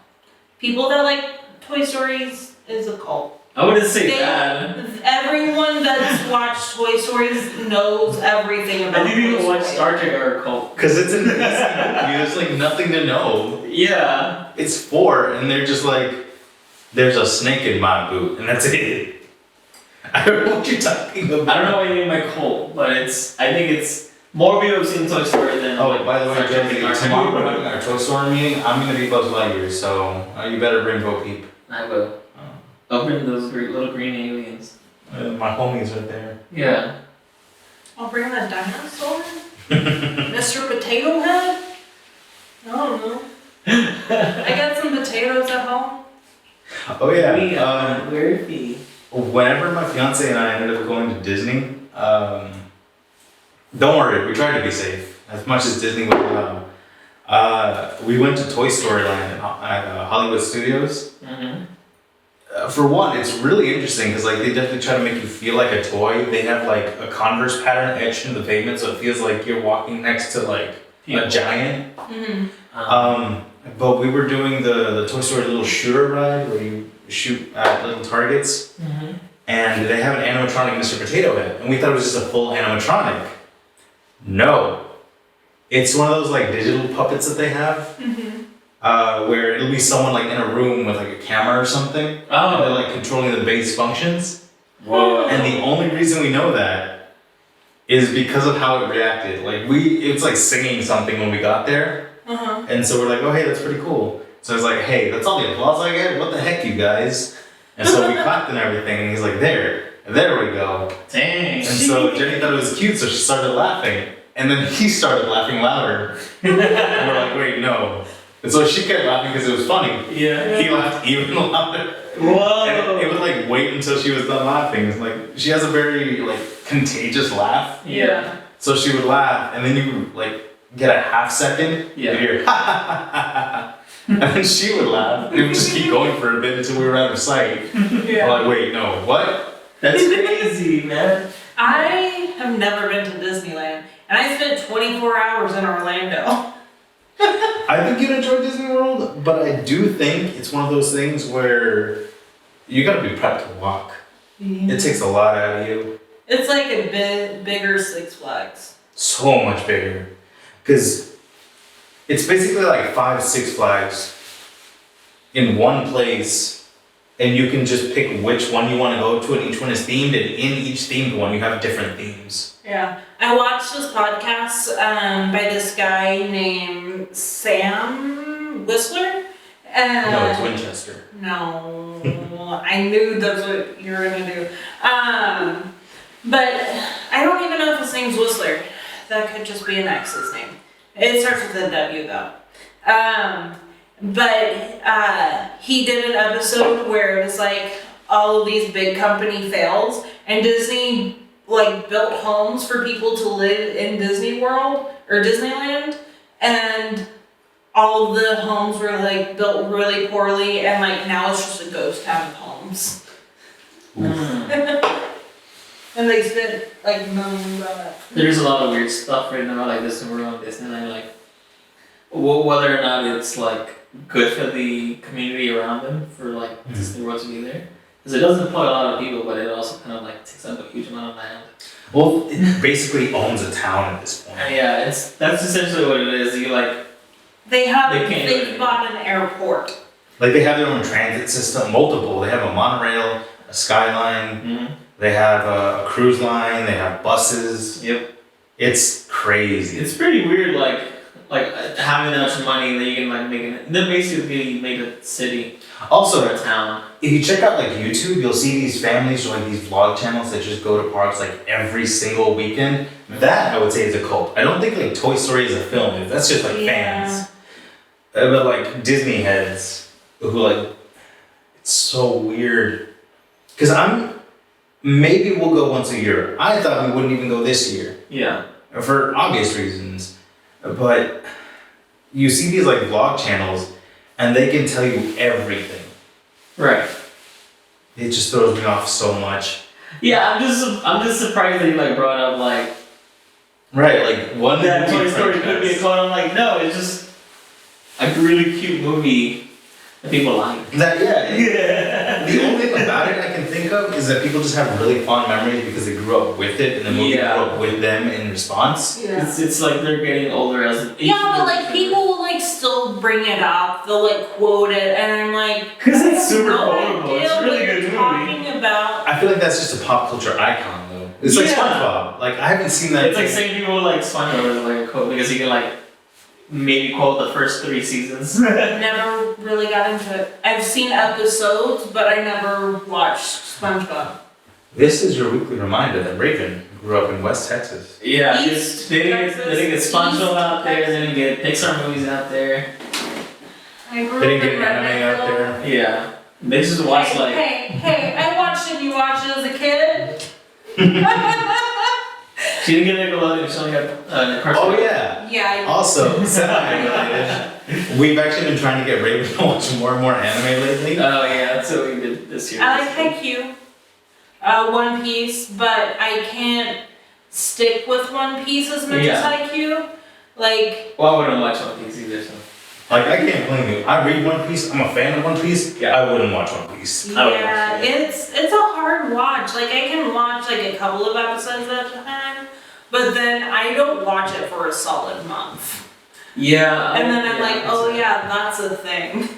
People that like Toy Stories is a cult. I wouldn't say that. Everyone that's watched Toy Stories knows everything about I think people Toy watch Story. Star Trek are a cult. Because it's an easy movie. There's nothing to know. Yeah. It's 4, and they're just there's a snake in my boot, and that's it. I don't know what you're talking about. I don't know what you mean by cult, but I think it's more people have seen Toy Story than. Oh, by the way, Star Trek Josie, and tomorrow we're Star having our Toy Story meeting. I'm going to be Buzz Lightyear, so you better bring Bo Peep. I will. I'll bring those little green aliens. My homie's right there. Yeah. I'll bring that dinosaur. Mr. Potato Head. I don't know. I got some potatoes at home. Oh yeah. Where is he? Whenever my fiance and I ended up going to Disney, don't worry, we tried to be safe as much as Disney would allow. We went to Toy Story Land at Hollywood Studios. Mm-hmm. For one, it's really interesting because like they definitely try to make you feel like a toy. They have like a Converse pattern etched in the pavement, so it feels like you're walking next to like a giant. Mm-hmm. But we were doing the Toy Story little shooter ride where you shoot at little targets, and they have an animatronic Mr. Potato Head, and we thought it was just a full animatronic. No, it's one of those like digital puppets that they have. Where it'll be someone like in a room with like a camera or something. And they're like controlling the base functions. Whoa. And the only reason we know that is because of how it reacted. Like it's like singing something when we got there. And so we're like, oh hey, that's pretty cool. So I was like, hey, that's all the applause I get? What the heck, you guys? And so we clapped and everything, and he's like, there we go. Dang. And so Jenny thought it was cute, so she started laughing. And then he started laughing louder. And we're like, wait, no. And so she kept laughing because it was funny. Yeah. He laughed even louder. Whoa. And it would like wait until she was done laughing. It's like she has a very like contagious laugh. Yeah. So she would laugh, and then you like get a half second. Yeah. You hear ha ha ha ha ha. And then she would laugh. And it would just keep going for a bit until we were out of sight. We're like, wait, no, what? That's crazy, man. I have never been to Disneyland, and I spent 24 hours in Orlando. I think you'd enjoy Disney World, but I do think it's one of those things where you gotta be prepped to walk. It takes a lot out of you. It's like a bit bigger Six Flags. So much bigger. Because it's basically like 5 Six Flags in one place, and you can just pick which one you want to go to, and each one is themed, and in each themed one you have different themes. Yeah. I watched this podcast by this guy named Sam Whistler. No, it's Winchester. No, I knew that's what you were gonna do. But I don't even know if his name's Whistler. That could just be an ex's name. It starts with a W though. But he did an episode where it was like all of these big company fails, and Disney like built homes for people to live in Disney World or Disneyland, and all of the homes were like built really poorly, and like now it's just a ghost town of homes. And they spent like millions on it. There's a lot of weird stuff right now, like Disney World and Disneyland, like whether or not it's like good for the community around them for like Disney World to be there. Because it does employ a lot of people, but it also kind of like takes up a huge amount of land. Well, it basically owns a town at this point. Yeah, that's essentially what it is. You like They've can't bought an airport. Like they have their own transit system, multiple. They have a monorail, a skyline. They have a cruise line. They have buses. Yep. It's crazy. It's pretty weird, like having that much money that you can like make it. Then basically make a city Also, or a town. if you check out like YouTube, you'll see these families or like these vlog channels that just go to parks like every single weekend. That I would say is a cult. I don't think like Toy Story is a film. That's just like fans. But like Disney heads who like, it's so weird. Cause maybe we'll go once a year. I thought we wouldn't even go this year. Yeah. For obvious reasons. But you see these like vlog channels and they can tell you everything. Right. It just throws me off so much. Yeah, I'm just surprised that you like brought up like Right, like one that movie Toy Story franchise. could be a cult. I'm like, no, it's just a really cute movie that people like. Yeah. The only thing about it I can think of is that people just have really fond memories because they grew up with it and the movie grew up with them in response. Yeah. It's like they're getting older as Yeah, but like people will like still bring it up. They'll like quote it, and I'm like, because it's super no quotable. idea It's a really what good you're movie. talking about. I feel like that's just a pop culture icon though. It's like Yeah. SpongeBob. Like I haven't seen that. It's like saying people like SpongeBob is like a quote because you can like maybe quote the first 3 seasons. Never really got into it. I've seen episodes, but I never watched SpongeBob. This is your weekly reminder that Raven grew up in West Texas. Yeah, East they didn't get Texas, SpongeBob East out there. They Texas. didn't get Pixar movies out there. I grew They up didn't in get anime out Redneckville. there. Yeah, they just watched like. Hey, I watched it. You watched it as a kid? She didn't get Nickelodeon. She only got Cartoon. Oh yeah. Yeah. Also, semi-related. We've actually been trying to get Raven to watch more and more anime lately. Oh yeah, that's what we did this year. I like Haikyuu, One Piece, but I can't stick with One Piece as much as Haikyuu. Like, Well, I wouldn't watch One Piece either. So. Like, I can't blame you. I read One Piece. I'm a fan of One Piece. Yeah. I wouldn't watch One Piece. yeah, it's a hard watch. Like, I can watch like a couple of episodes at a time, but then I don't watch it for a solid month. Yeah. And then I'm like, oh yeah, that's a thing.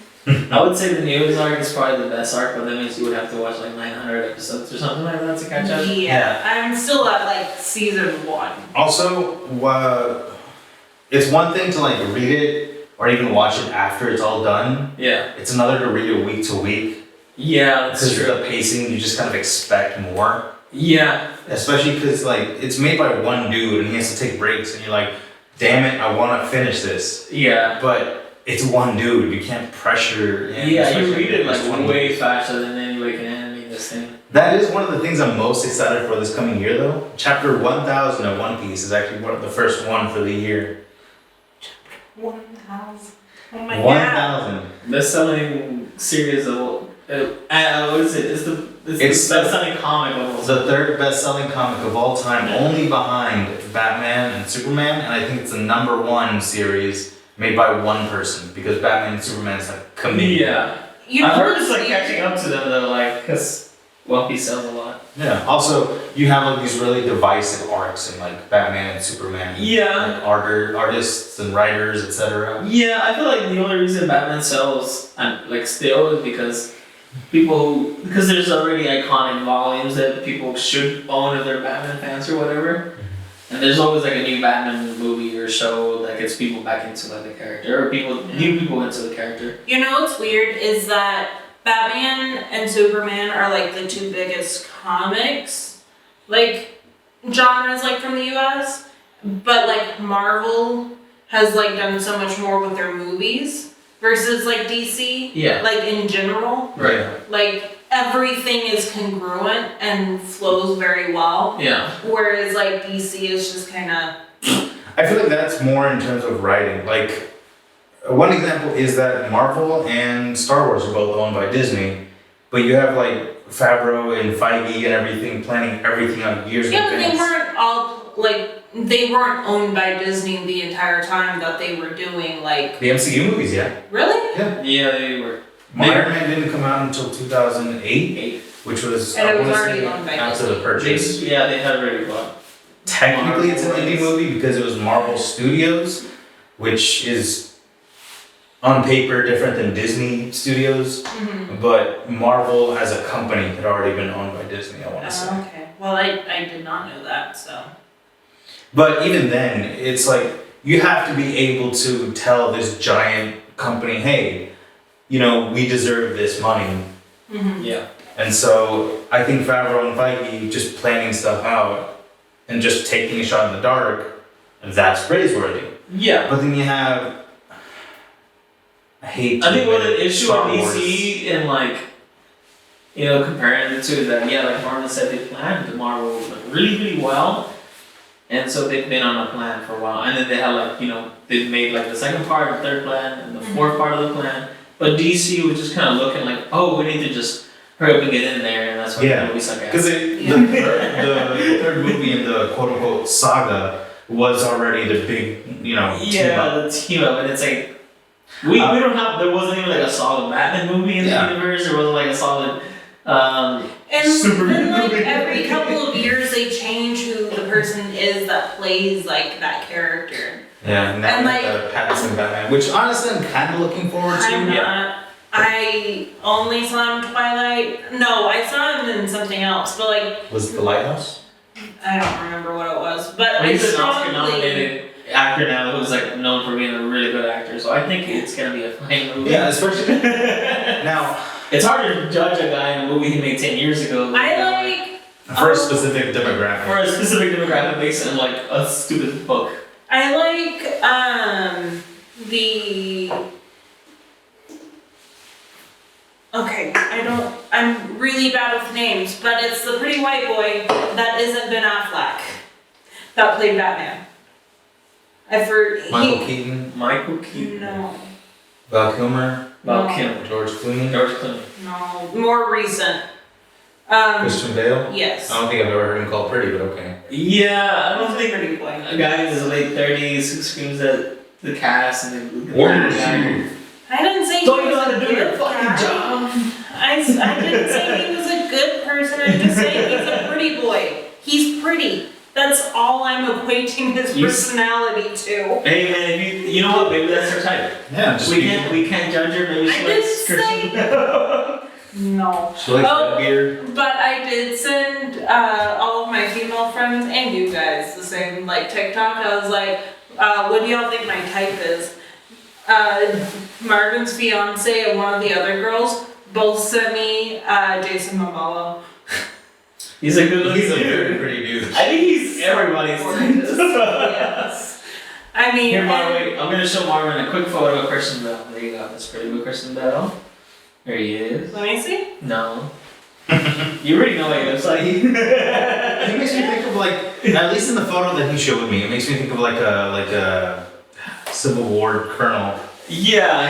I would say the newest arc is probably the best arc, but that means you would have to watch like 900 episodes or something like that to catch up. Yeah, I'm still at like season 1. Also, it's one thing to like read it or even watch it after it's all done. Yeah. It's another to read it week to week. Yeah, that's Because true. the pacing, you just kind of expect more. Yeah. Especially because like it's made by one dude and he has to take breaks, and you're like, damn it, I want to finish this. Yeah. But it's one dude. You can't pressure. Yeah, you especially read it if like it's 20 way years. faster than anybody can animate this thing. That is one of the things I'm most excited for this coming year, though. Chapter 1000 of One Piece is actually one of the first one for the year. 1,000. Oh my god. 1000. Best-selling series of what is it? It's the It's best-selling comic of all. It's the third best-selling comic of all time, only behind Batman and Superman, and I think it's the #1 series made by one person, because Batman and Superman is like comedian. Yeah. You know I've heard what's it's like weird? catching up to them though, like because One Piece sells a lot. Yeah. Also, you have like these really divisive arcs in like Batman and Superman. Yeah. Like artists and writers, etc. Yeah, I feel like the only reason Batman sells and like still is because because there's already iconic volumes that people should own if they're Batman fans or whatever. And there's always like a new Batman movie or show that gets people back into like the character, or new people into the character. You know what's weird is that Batman and Superman are like the two biggest comics, like genres, like from the US, but like Marvel has like done so much more with their movies versus like DC. Yeah. Like in general, Right. like everything is congruent and flows very well, Yeah. whereas like DC is just kind of. I feel like that's more in terms of writing. Like, one example is that Marvel and Star Wars are both owned by Disney, but you have like Favreau and Feige and everything planning everything out years in Yeah, but advance. they weren't all like they weren't owned by Disney the entire time that they were doing like. The MCU movies, yeah. Really? Yeah, they were. Iron Man didn't come out until 2008, which was And it was I wanna already say, owned by after Disney. the purchase. They had already bought. Technically, it's an Marvel indie is- movie because it was Marvel Studios, which is on paper different than Disney Studios, Mm-hmm. but Marvel as a company had already been owned by Disney, I want to say. Okay. Well, I did not know that, so. But even then, it's like you have to be able to tell this giant company, hey, you know, we deserve this money. Mm-hmm. Yeah. And so I think Favreau and Feige just planning stuff out and just taking a shot in the dark, that's praiseworthy. Yeah. But then you have, I hate. I think what admit the it, issue Star with Wars. DC and like, comparing the two is that like Marvel said they planned the Marvel like, really, really well, and so they've been on a plan for a while, and then they had like they've made like the second part, the third plan, and the fourth part of the plan, but DC was just kind of looking like, oh, we need to just hurry up and get in there, and that's what Yeah. we suck at. Because the third movie in the quote unquote saga was already the big, team up. Yeah, the team up, and it's like we don't have. There wasn't even like a solid Batman movie in Yeah. the universe. There wasn't like a solid. And Superman then like movie. every couple of years they change who the person is that plays like that character. Yeah, and And, that like- the Pattinson Batman, which honestly I'm kind of looking forward to. I'm not. I only saw him in Twilight. No, I saw him in something else, but like Was it The Lighthouse? I don't remember what it was. But I He's an strongly. Oscar-nominated actor now who's like known for being a really good actor, so I think it's gonna be a fine movie. Yeah, especially now. It's hard to judge a guy in a movie he made 10 years ago. I like For a specific demographic. For a specific demographic based on like a stupid book. I like the. Okay, I'm really bad with names, but it's the pretty white boy that isn't Ben Affleck that played Batman. I've heard. Michael Keaton. Michael Keaton. No. Val Kilmer. Val No. Kilmer. George Clooney. George Clooney. No. More recent. Christian Bale. Yes. I don't think I've ever heard him called pretty, but okay. Yeah, I don't think Pretty boy. a guy in his late 30s who screams at the cast and the Where is guy. I didn't say Don't he you was know how a to do your good fucking guy. job? I didn't say he was a good person. I'm just saying he's a pretty boy. He's pretty. That's all I'm equating his personality to. Hey man, if you know what? Maybe that's her type. Yeah, just We can't judge her. Maybe I she did likes Christian. No. She likes Oh. red beer. But I did send all of my female friends and you guys the same TikTok. I was like, what do y'all think my type is? Marvin's fiance and one of the other girls both sent me Jason Momoa. He's a good looking He's a very dude. pretty dude. I think he's everybody's Gorgeous. type. Yes. I mean, Here, Marvin, and- wait, I'm gonna show Marvin a quick photo of Christian Bale. There you go. That's pretty good, Christian Bale. There he is. let me see. No. You already know what he looks like. He makes me think of at least in the photo that he showed me, it makes me think of like a Civil War colonel. Yeah,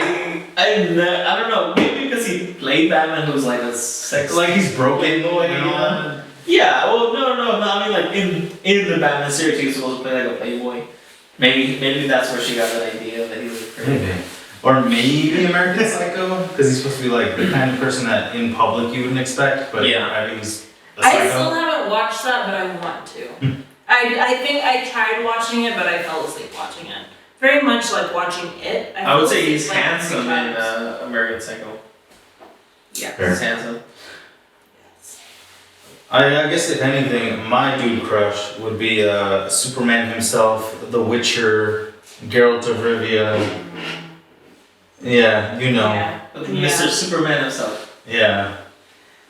I don't know. Maybe because he played Batman, who's like a sex. Like he's broken, Playboy, you know? Yeah, well, no. I mean, like in the Batman series, he was supposed to play like a playboy. Maybe that's where she got that idea that he was pretty. Maybe. Or maybe American Psycho, because he's supposed to be like the kind of person that in public you wouldn't expect, but Yeah. I think he's a I psycho. still haven't watched that, but I want to. I think I tried watching it, but I fell asleep watching it. Very much like watching it. I would fell say he's asleep, like, handsome 3 in times. American Psycho. Yeah. Fair. He's handsome. Yes. I guess if anything, my dude crush would be Superman himself, The Witcher, Geralt of Rivia. Yeah, you know. Yeah. Mr. Superman himself. Yeah.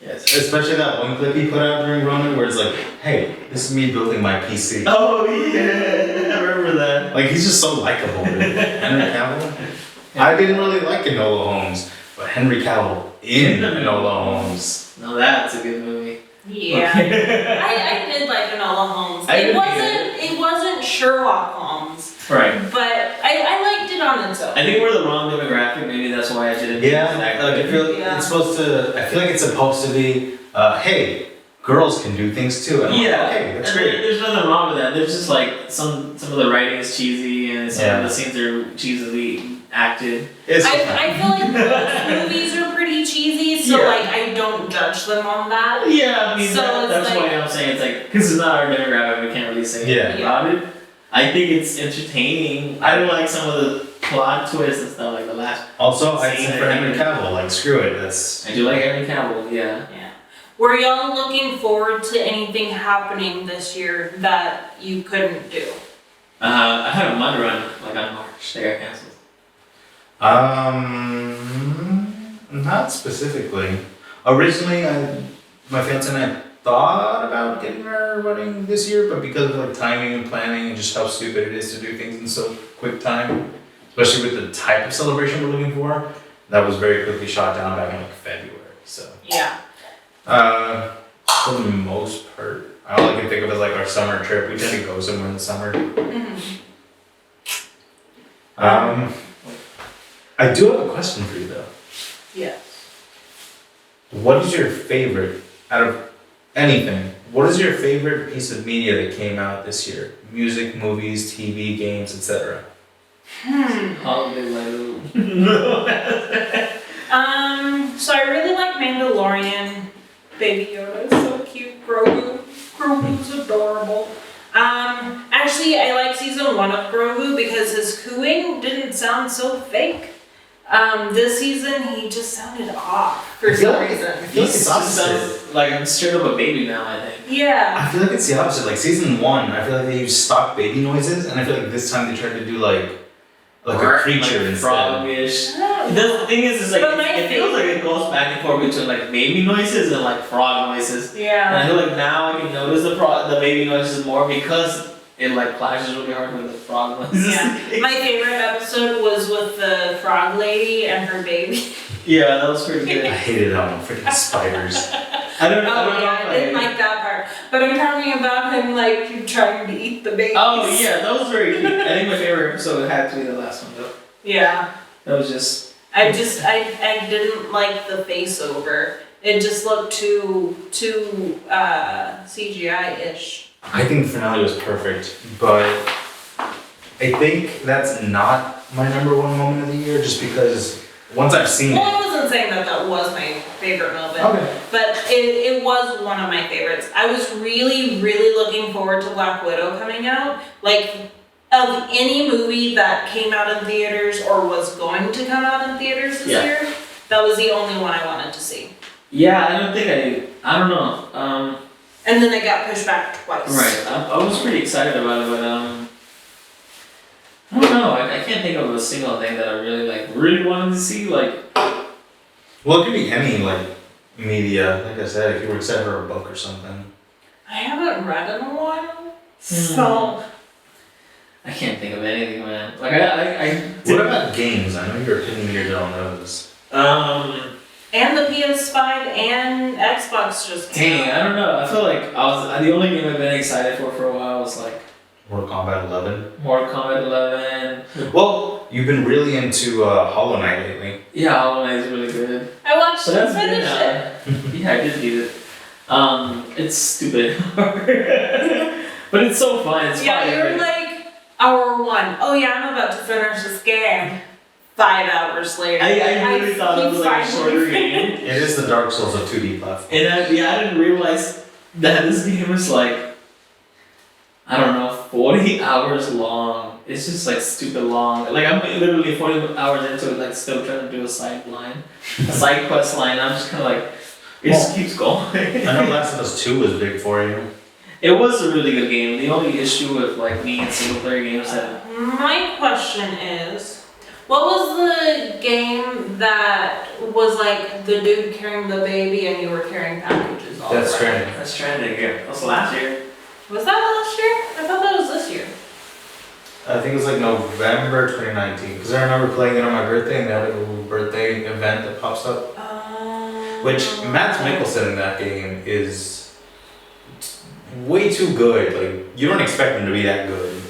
Yes. Especially that one clip he put out during Roman where it's like, hey, this is me building my PC. Oh yeah, I remember that. Like he's just so likable, dude. Henry Cavill. I didn't really like Enola Holmes, but Henry Cavill in Enola Holmes. No, that's a good movie. Yeah. Okay. I did like Enola Holmes. I did It wasn't Sherlock Holmes, Right. but I liked it on its own. I think we're the wrong demographic. Maybe that's why I didn't. Yeah, like I feel Yeah. it's supposed to. I feel like it's supposed to be. Hey, girls can do things too. And I'm like, Yeah, okay, that's and great. there's nothing wrong with that. There's just like some of the writing is cheesy and some of the scenes are cheesily acted. It's I feel like most movies are pretty cheesy, so Yeah. I don't judge them on that. Yeah, I mean So it's that's like- why I'm saying it's like because it's not our demographic, we can't really say anything about it. I think it's entertaining. I don't like some of the plot twists and stuff like the last. also I Scene think for and Henry everything. Cavill, like screw it. That's I do like Henry Cavill. Yeah. Yeah. Were y'all looking forward to anything happening this year that you couldn't do? I had a mud run like on March. They got canceled. not specifically. Originally, my fiance and I thought about getting our wedding this year, but because of like timing and planning and just how stupid it is to do things in so quick time, especially with the type of celebration we're looking for, that was very quickly shot down back in like February. So, Yeah. for the most part, all I can think of is like our summer trip. We tend to go somewhere in the summer. Mm-hmm. I do have a question for you though. Yes. What is your favorite out of anything? What is your favorite piece of media that came out this year? Music, movies, TV, games, etc. Holiday Light. So I really like Mandalorian. Baby Yoda is so cute. Grogu's adorable. Actually, I like season 1 of Grogu because his cooing didn't sound so fake. This season, he just sounded off for some reason. I feel like it's Just opposite. sounds like I'm straight up a baby now. I think. Yeah. I feel like it's the opposite. Like season 1, I feel like they used stock baby noises, and I feel like this time they tried to do like a creature like instead. frogish. Oh, The thing is like But my it feels like it goes back and forth between like baby noises and like frog noises. And I Yeah. feel like now I can notice the baby noises more because it like clashes really hard with the frog noises. Yeah. My favorite episode was with the frog lady and her baby. Yeah, that was pretty I good. hated how freaking spiders. I don't Oh know. yeah, I didn't like that part. But I'm talking about him like trying to eat the baby. Oh yeah, that was very cute. I think my favorite episode had to be the last one though. Yeah. That was just. I didn't like the face over. It just looked too CGI-ish. I think the finale was perfect, but I think that's not my number one moment of the year, just because once I've seen Well, it. I wasn't saying that was my favorite moment. Okay. But it was one of my favorites. I was really, really looking forward to Black Widow coming out. Like, of any movie that came out in theaters or was going to come out in theaters this year, that was the only one I wanted to see. Yeah, I don't think I don't know. And then it got pushed back twice. Right, I was pretty excited about it, but I don't know. I can't think of a single thing that I really wanted to see. Like, Well, it could be any like media. Like I said, if you were excited for a book or something. I haven't read in a while, so I can't think of anything, man. Like I What about games? I know you're opinionated on those. and the PS5 and Xbox just came Dang, out. I don't know. I feel like the only game I've been excited for a while was like Mortal Kombat 11. Mortal Kombat 11. Well, you've been really into Hollow Knight lately. Yeah, Hollow Knight is really good. I watched But it that's finish good. it. Yeah, I did beat it. It's stupid. But it's so fun. It's Yeah, fun. you're like hour 1. Oh yeah, I'm about to finish this game. 5 hours later. I really thought it was like a shorter game. It is the Dark Souls of 2D platform. And I didn't realize that this game is like, I don't know, 40 hours long. It's just like stupid long. Like I'm literally 40 hours into it, like still trying to do a side quest line. I'm just kind of like, it just keeps going. I know Last of Us 2 was big for you. It was a really good game. The only issue with like me and single player games that My question is, what was the game that was like the dude carrying the baby and you were carrying packages all That's around? Stranding. that's Stranding. Yeah, that was last year. Was that last year? I thought that was this year. I think it was like November 2019, because I remember playing it on my birthday, and they had a little birthday event that pops up. Which Matt Mikkelsen in that game is way too good. Like, you don't expect him to be that good.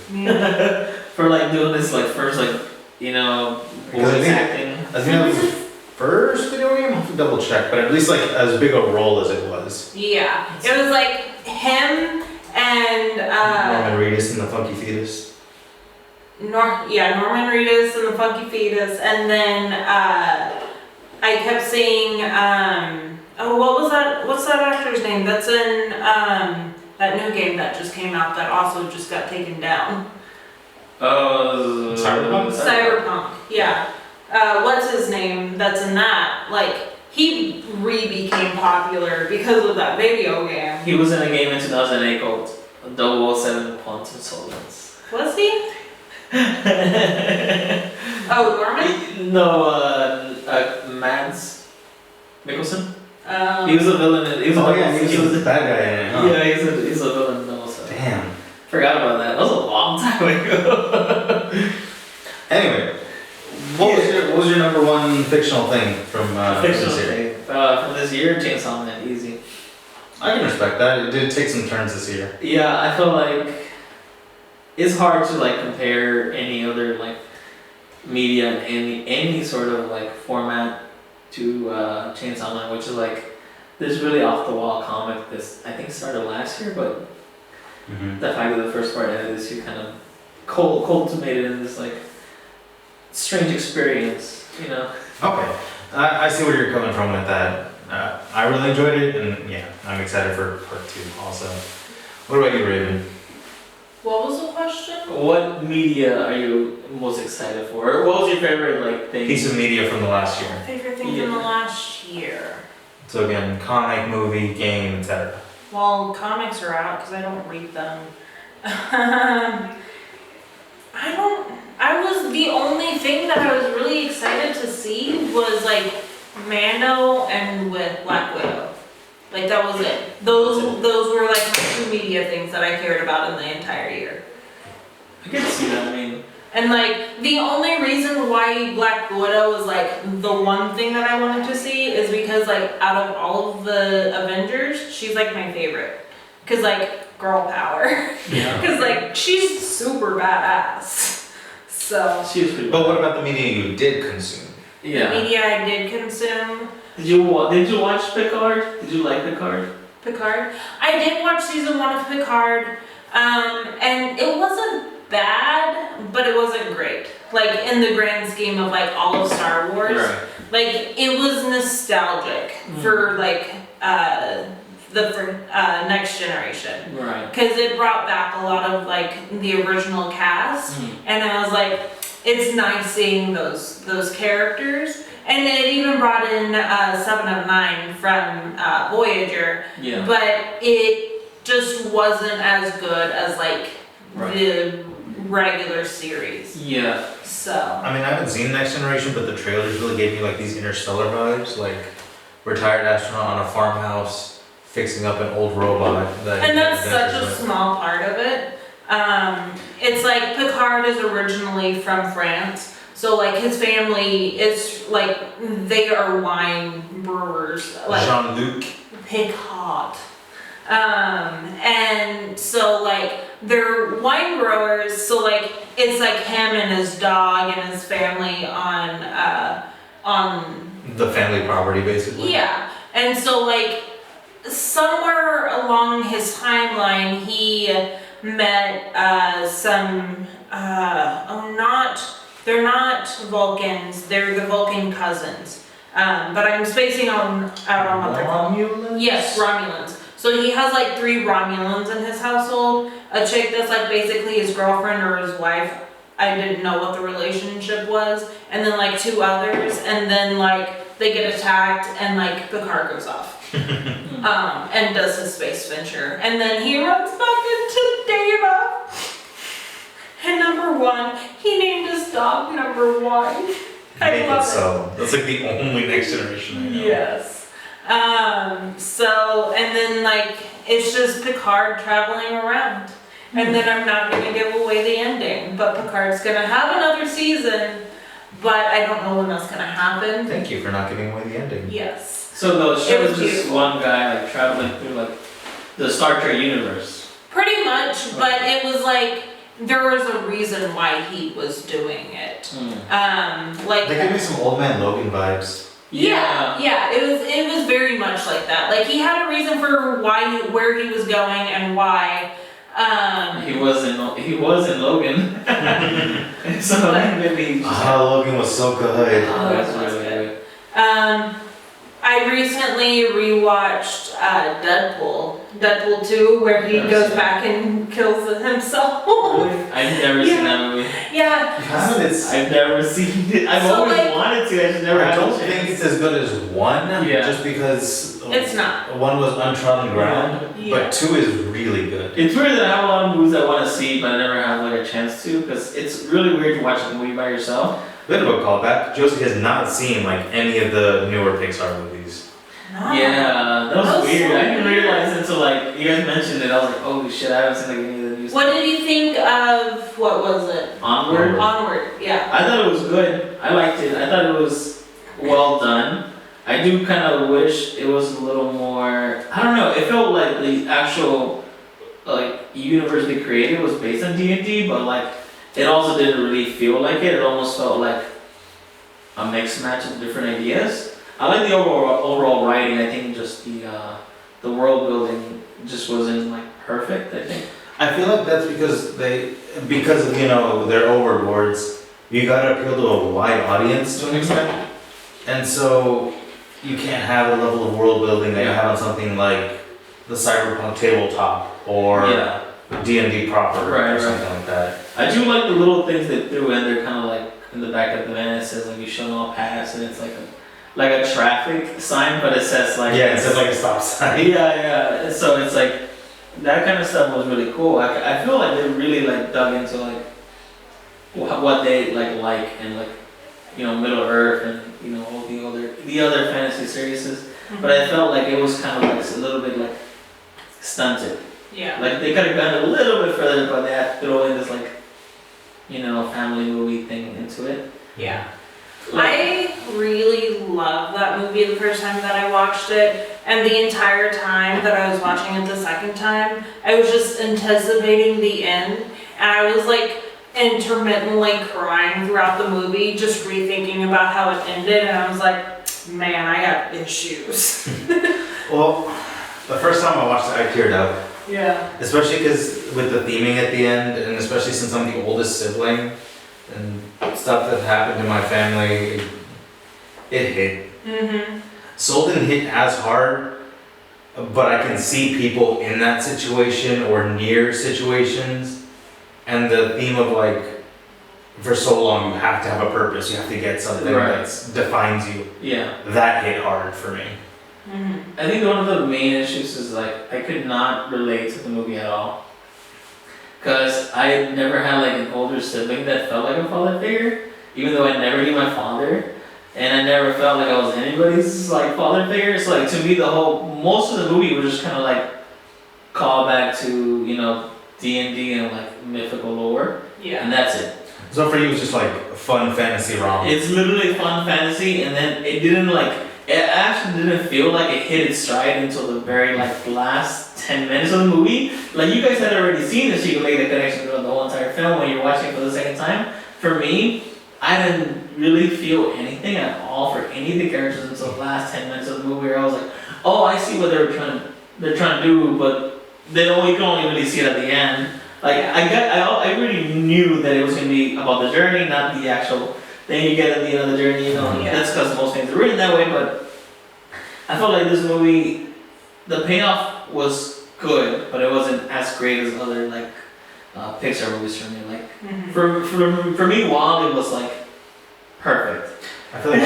For like doing this like first like, Because voice I acting. think that was his first video game. I have to double check, but at least like as big a role as it was. Yeah, it was like him and Norman Reedus and the Funky Fetus. Norman Reedus and the Funky Fetus, and then I kept saying what's that actor's name that's in that new game that just came out that also just got taken down? Cyberpunk, yeah. What's his name that's in that? Like, he became popular because of that video game. He was in a game in 2008 called 007 Quantum Solace. Was he? Oh, Norman? No, Mads Mikkelsen. He was a villain. He was the bad guy in it. Huh? Yeah, he's a villain also. Damn. Forgot about that. That was a long time ago. Anyway, what was your number one fictional thing from Fictional this year? thing. From this year, Chainsaw Man, easy. I can respect that. It did take some turns this year. Yeah, I feel like it's hard to like compare any other like media in any sort of like format to Chainsaw Man, which is like this really off the wall comic. This I think started last year, but the fact that the first part ended this year kind of cultivated in this like strange experience, Okay, I see where you're coming from with that. I really enjoyed it, and yeah, I'm excited for part 2 also. What about you, Raven? What was the question? What media are you most excited for? Or what was your favorite like thing? Piece of media from the last year. Favorite thing from the last year? So again, comic, movie, game, etc. Well, comics are out because I don't read them. I don't the only thing that I was really excited to see was like Mando and with Black Widow. Like that was it. Those were like my 2 media things that I cared about in the entire year. I can see that. I mean, and like the only reason why Black Widow was like the one thing that I wanted to see is because like out of all of the Avengers, she's like my favorite. Cause like girl power. yeah. Cause like she's super badass. So. She was pretty. But what about the media you did consume? Yeah. The media I did consume. Did you watch Picard? Did you like Picard? Picard. I did watch season 1 of Picard, and it wasn't bad, but it wasn't great. Like in the grand scheme of like all of Star Wars, Right. like it was nostalgic for like the Next Generation. Right. Because it brought back a lot of like the original cast, and I was like, it's nice seeing those characters, and it even brought in 7 of 9 from Voyager, Yeah. but it just wasn't as good as like the regular series. Yeah. So. I mean, I haven't seen Next Generation, but the trailers really gave me like these interstellar vibes, like retired astronaut on a farmhouse fixing up an old robot. And that's such a small part of it. It's like Picard is originally from France, so like his family is like they are wine brewers, like Jean-Luc. Picard. And so like they're wine growers, so like it's like him and his dog and his family on The family property, basically. yeah. And so like somewhere along his timeline he met some they're not Vulcans, they're the Vulcan cousins. But I'm spacing out on what they're called. Romulans? Yes, Romulans. So he has like 3 Romulans in his household. A chick that's like basically his girlfriend or his wife. I didn't know what the relationship was. And then like 2 others. And then like they get attacked and like Picard goes off. And does his space venture. And then he runs back into Data. And number 1, he named his dog number 1. Make it so. That's like the only Next Generation I know. Yes. So, and then like, it's just Picard traveling around. And then I'm not gonna give away the ending, but Picard's gonna have another season, but I don't know when that's gonna happen. Thank you for not giving away the ending. Yes. So the show It was is just beautiful. one guy like traveling through like the Star Trek universe. Pretty much, but it was like, there was a reason why he was doing it. Like. They give me some Old Man Logan vibes. Yeah, it was very much like that. Like he had a reason for where he was going and why. He was in Logan. So that made me just Logan was so good. oh, that's really good. I recently rewatched Deadpool 2, where he Never goes seen back and kills himself. I've never seen that movie. Yeah. You haven't? I've never seen it. I've So, always like- wanted to. I just never I had don't the chance. think it's as good as 1, Yeah. just because It's not. 1 was untrodden ground, Yeah. but 2 is really good. It's weird that I have a lot of movies I want to see, but I never have like a chance to, because it's really weird to watch a movie by yourself. Bit of a callback. Josie has not seen like any of the newer Pixar movies. No. Yeah, that was That was weird. so I didn't weird. realize until like you guys mentioned it. I was like, oh shit, I haven't seen like any of the new What did you think of, what was it? Onward. Onward, yeah. I thought it was good. I liked it. I thought it was well done. I do kind of wish it was a little more. I don't know. It felt like the actual like universe they created was based on D&D, but like it also didn't really feel like it. It almost felt like a mixed match of different ideas. I like the overall writing. I think just the world building just wasn't like perfect. I think. I feel like that's because of their overlords, you gotta appeal to a wide audience to an extent. And so you can't have the level of world building that you have on something like the Cyberpunk tabletop or Yeah. D&D proper Right, or right. something like that. I do like the little things they threw in. They're kind of like in the back of the van. It says like you shall not pass, and it's like a traffic sign, but it says like Yeah, it says like a stop sign. yeah. So it's like that kind of stuff was really cool. I feel like they really like dug into like what they like and like, you know, Middle Earth and, you know, all the other fantasy series. But I felt like it was kind of like a little bit like stunted. Yeah. Like they could have gone a little bit further, but they had to throw in this like, you know, family movie thing into it. Yeah. Like, I really loved that movie the first time that I watched it, and the entire time that I was watching it the second time, I was just anticipating the end, and I was like intermittently crying throughout the movie, just rethinking about how it ended, and I was like, man, I got issues. Well, the first time I watched it, I teared up. Yeah. Especially because with the theming at the end, and especially since I'm the oldest sibling, and stuff that happened in my family, it hit. Mm-hmm. Soul didn't hit as hard, but I can see people in that situation or near situations, and the theme of like, for so long you have to have a purpose, you have to get something that defines you. yeah. That hit hard for me. Mm-hmm. I think one of the main issues is like I could not relate to the movie at all. Cause I never had like an older sibling that felt like a father figure, even though I never knew my father, and I never felt like I was anybody's like father figure. So like to me, most of the movie was just kind of like call back to, you know, D&D and like mythical lore, Yeah. and that's it. So for you, it was just like a fun fantasy rom. It's literally fun fantasy, and then it didn't like. It actually didn't feel like it hit its stride until the very like last 10 minutes of the movie. Like you guys had already seen this, so you could make the connection throughout the whole entire film when you're watching it for the second time. For me, I didn't really feel anything at all for any of the characters until the last 10 minutes of the movie, where I was like, oh, I see what they're trying to do, but you can only really see it at the end. Like I really knew that it was gonna be about the journey, not the actual thing you get at the end of the journey. You know, Yeah. that's because most things are written that way. But I felt like this movie, the payoff was good, but it wasn't as great as other like Pixar movies for me. Like Mm-hmm. for me, Wall-E was like perfect. I feel like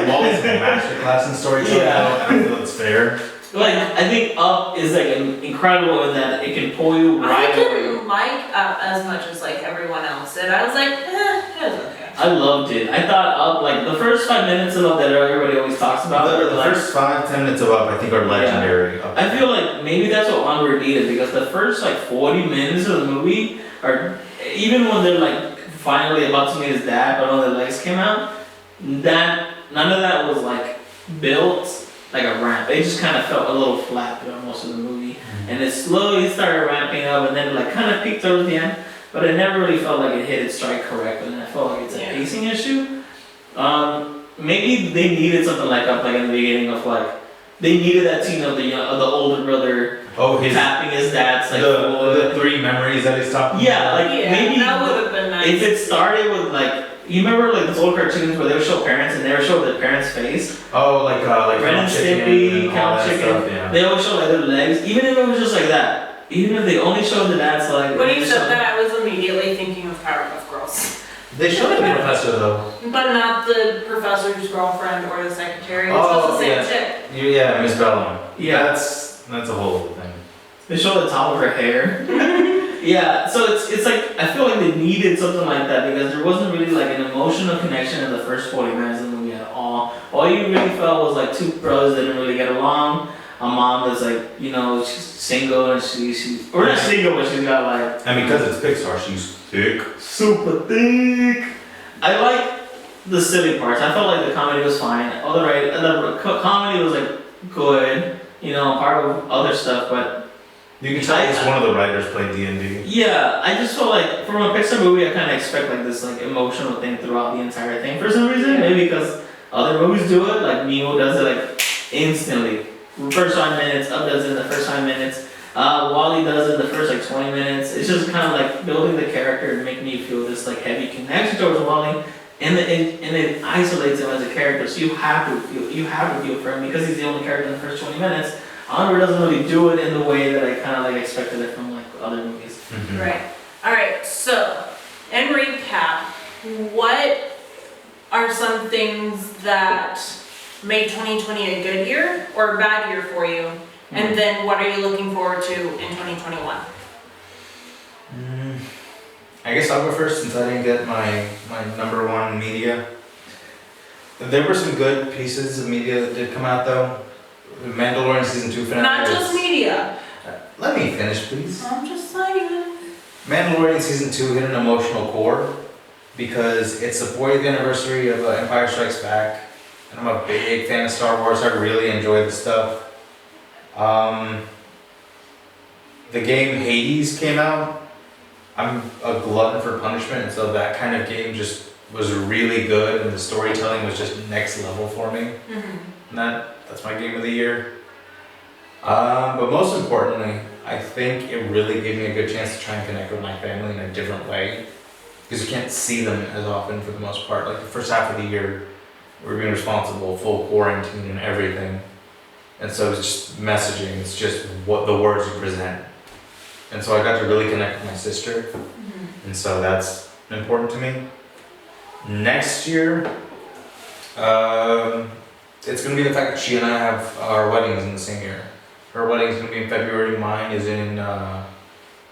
Wally's a masterclass in storytelling, Yeah. and I feel it's fair. Like I think Up is like incredible in that it can pull you I right away. didn't like Up as much as like everyone else did. I was like, it was okay. I loved it. I thought Up, like the first 5 minutes of Up that everybody always talks about. The like, first 5-10 minutes of Up, I think, are legendary. I feel like maybe that's what Onward needed, because the first like 40 minutes of the movie are, even when they're like finally about to meet his dad, but all the legs came out, that none of that was like built like a ramp. It just kind of felt a little flat throughout most of the movie, and it slowly started ramping up, and then it like kind of peaked towards the end. But it never really felt like it hit its stride correctly, and I felt like it's a pacing issue. Maybe they needed something like Up, like in the beginning of like, they needed that scene of the older brother tapping his dad's like the 3 memories that he's talking about. maybe that would have been nice. if it started with like, you remember like those old cartoons where they would show parents and they would show their parents' face? Oh, like Ren and Stimpy, all Count that Chicken. stuff, yeah. They always show like their legs, even if it was just like that. Even if they only showed the dad's like. When you said that, I was immediately thinking of Powerpuff Girls. They showed the professor though. But not the professor's girlfriend or the secretary, which was the same chick. Yeah, Miss Bellum. Yeah. That's a whole other thing. They show the top of her hair. Yeah, so it's like, I feel like they needed something like that, because there wasn't really like an emotional connection in the first 40 minutes of the movie at all. All you really felt was like two brothers that didn't really get along. A mom that's like, you know, she's single and or not single, but she's got like. And because it's Pixar, she's thick. Super thick. I like the silly parts. I felt like the comedy was fine. The comedy was like good, you know, part of other stuff, but. You can tell it's one of the writers played D&D. Yeah, I just felt like from a Pixar movie, I kind of expect like this like emotional thing throughout the entire thing for some reason. Maybe because other movies do it, like Nemo does it like instantly. First 5 minutes, Up does it in the first 5 minutes. Wall-E does it in the first like 20 minutes. It's just kind of like building the character and making you feel this like heavy connection towards Wall-E, and it isolates him as a character. So you have to feel for him because he's the only character in the first 20 minutes. Onward doesn't really do it in the way that I kind of like expected it from like other movies. Mm-hmm. Right. All right. So, in recap, what are some things that made 2020 a good year or a bad year for you? And then what are you looking forward to in 2021? I guess I'll go first since I didn't get my number one media. There were some good pieces of media that did come out though. Mandalorian season 2 finale. Not just media. Let me finish, please. I'm just saying. Mandalorian season 2 hit an emotional core because it's the 40th anniversary of Empire Strikes Back, and I'm a big fan of Star Wars. I really enjoy the stuff. The game Hades came out. I'm a glutton for punishment, and so that kind of game just was really good, and the storytelling was just next level for me. And that's my game of the year. But most importantly, I think it really gave me a good chance to try and connect with my family in a different way, because you can't see them as often for the most part. Like the first half of the year, we're being responsible, full quarantine and everything. And so it's just messaging, it's just what the words you present. And so I got to really connect with my sister, and so that's important to me. Next year, it's gonna be the fact that she and I have our weddings in the same year. Her wedding's gonna be in February, mine is in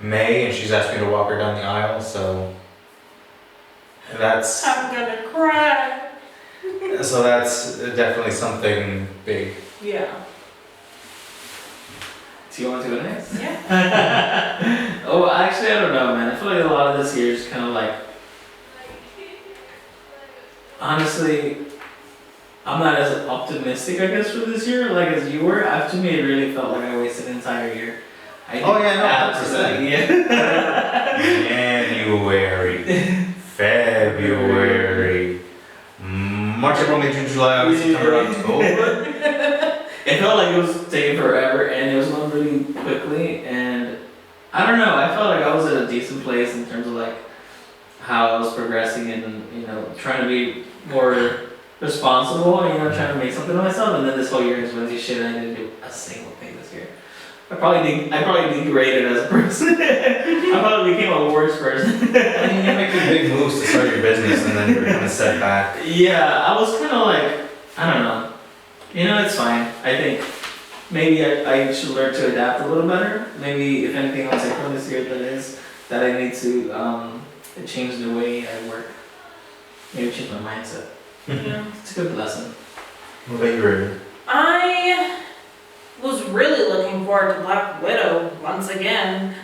May, and she's asked me to walk her down the aisle, so that's... I'm gonna cry. So that's definitely something big. Yeah. Do you want to go next? Yeah. Oh, actually, I don't know, man. I feel like a lot of this year is kind of like, honestly, I'm not as optimistic, I guess, for this year, like as you were. To me, it really felt like I wasted an entire year. Oh yeah, no, absolutely. Yeah. January, February, March, April, May, June, July, August, September, October. It felt like it was taking forever, and it was going really quickly, and I don't know, I felt like I was at a decent place in terms of like how I was progressing and, you know, trying to be more responsible, you know, trying to make something of myself, and then this whole year just went to shit and I didn't do a single thing this year. I probably degraded as a person. I probably became a worse person. I mean, you're making big moves to start your business and then you're kind of set back. Yeah, I was kind of like, I don't know. You know, it's fine. I think maybe I should learn to adapt a little better. Maybe, if anything, I'll take from this year that I need to change the way I work. Maybe change my mindset. Yeah. It's a good lesson. What about you, Raven? I was really looking forward to Black Widow once again.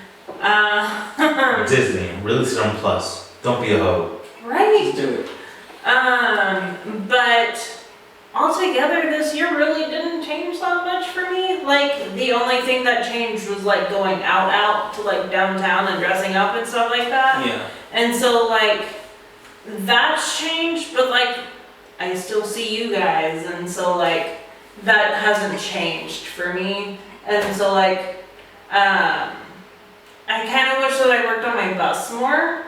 Disney, release it on Plus. Don't be a hoe. Right? Let's do it. But altogether this year really didn't change that much for me. Like the only thing that changed was like going out to like downtown and dressing up and stuff like that. Yeah. And so like that's changed, but like I still see you guys, and so like that hasn't changed for me. And so like I kind of wish that I worked on my bus more,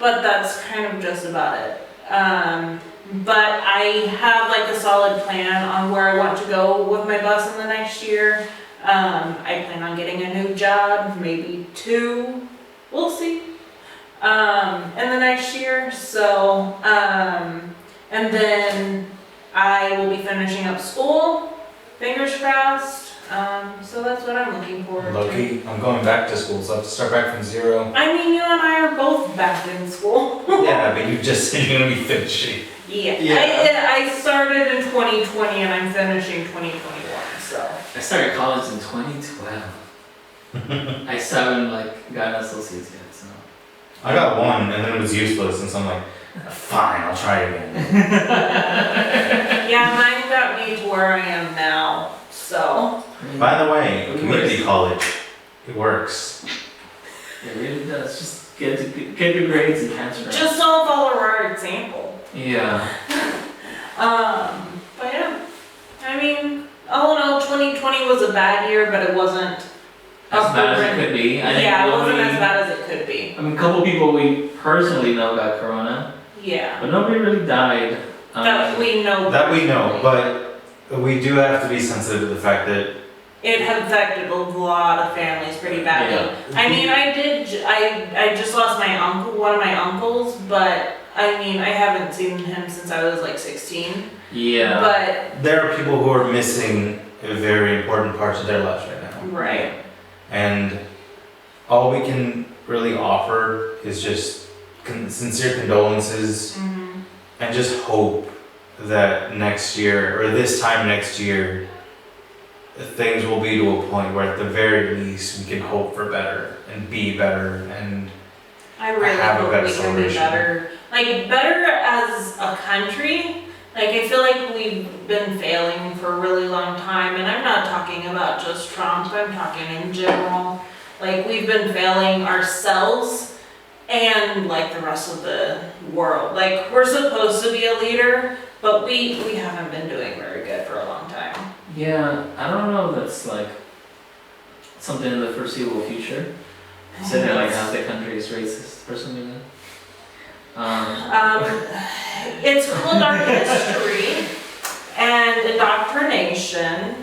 but that's kind of just about it. But I have like a solid plan on where I want to go with my bus in the next year. I plan on getting a new job, maybe 2, we'll see, in the next year. So, and then I will be finishing up school, fingers crossed. So that's what I'm looking forward to. Low-key, I'm going back to school, so I have to start back from 0. I mean, you and I are both back in school. Yeah, but you just said you're gonna be finishing. Yeah. I started in 2020 and I'm finishing 2021, so. I started college in 2012. I still haven't like gotten an associate's yet, so. I got 1 and then it was useless, and so I'm like, fine, I'll try again. Yeah, mine got me to where I am now, so. By the way, community college, it works. It really does. Just get good grades and transfer. Just don't follow our example. Yeah. But yeah, I mean, all in all, 2020 was a bad year, but it wasn't As bad as it could be. I think yeah, it wasn't nobody- as bad as it could be. I mean, a couple people we personally know got corona, Yeah, but nobody really died. that we know. That we know, personally. but we do have to be sensitive to the fact that It affected a lot of families pretty badly. Yeah. I mean, I just lost my uncle, one of my uncles, but I mean, I haven't seen him since I was like 16. Yeah. But, there are people who are missing very important parts of their lives right now. right. And all we can really offer is just sincere condolences, Mhm. and just hope that next year, or this time next year, things will be to a point where at the very least we can hope for better and be better and I really have a hope better we can be celebration. better. Like, better as a country. Like, I feel like we've been failing for a really long time, and I'm not talking about just Trump, I'm talking in general. Like, we've been failing ourselves and, like, the rest of the world. Like, we're supposed to be a leader, but we haven't been doing very good for a long time. Yeah, I don't know if that's like something in the foreseeable future. Considering like half the country is racist or something. It's called our history and indoctrination.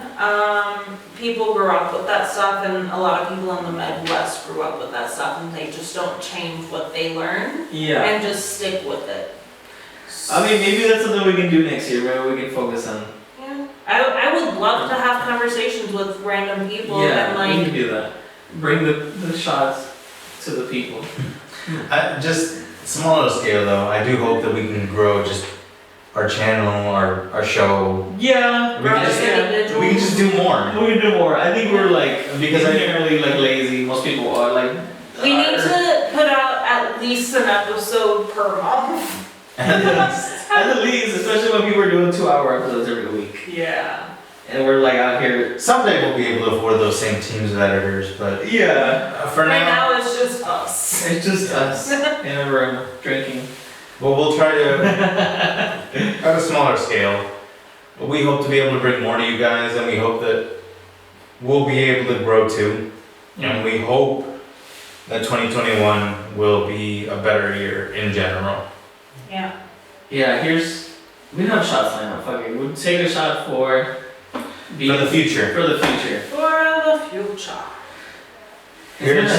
People grew up with that stuff, and a lot of people in the Midwest grew up with that stuff, and they just don't change what they learn Yeah. and just stick with it. I mean, maybe that's something we can do next year. Maybe we can focus on. Yeah. I would love to have conversations with random people Yeah, and we like. can do that. Bring the shots to the people. Just smaller scale though, I do hope that we can grow just our channel, our show. Yeah, We can just do more. We can do more. I think we're like Because I- inherently like lazy. Most people are like. We need to put out at least an episode per month. At the least, especially when people are doing 2-hour episodes every week, Yeah. and we're like out here. Someday we'll be able to afford those same teams of editors, but Yeah, for Right now, now it's just us. it's just us in a room drinking. well, we'll try to at a smaller scale. But we hope to be able to bring more to you guys, and we hope that we'll be able to grow too. And we hope that 2021 will be a better year in general. Yeah. Yeah, we don't have shots lined up. Fuck it, we'll take a shot for For the future. For the future. For the future. Here's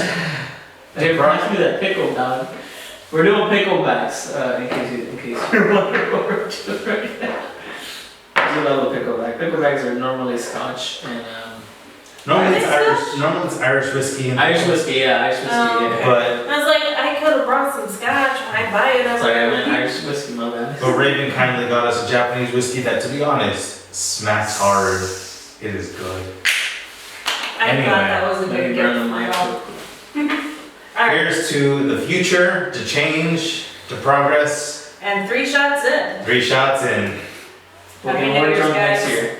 Hey, pass me that pickle, dog. We're doing picklebacks, in case you're wondering what we're doing right now. I do love a pickleback. Picklebacks are normally Scotch and normally it's Are they Irish. Normally it's Irish whiskey and Irish whiskey. Yeah, Irish whiskey. Oh, Yeah. okay. But I was like, I could have brought some scotch. I buy it Sorry, I every meant week. Irish whiskey. My bad. Raven kindly got us a Japanese whiskey that, to be honest, smacks hard. It is good. I Anyway, thought that was a Let me good burn gift the for mic. y'all. Alright, Here's to the future, to change, to progress. and 3 shots in. 3 shots in. We'll Happy get New more Year's, drunk next guys. year.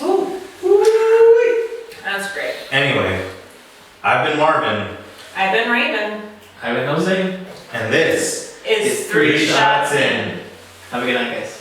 Ooh. That's great. Anyway, I've been Marvin, I've been Raven. I've been Jose. and this It's is 3 shots in. Have a good night, guys.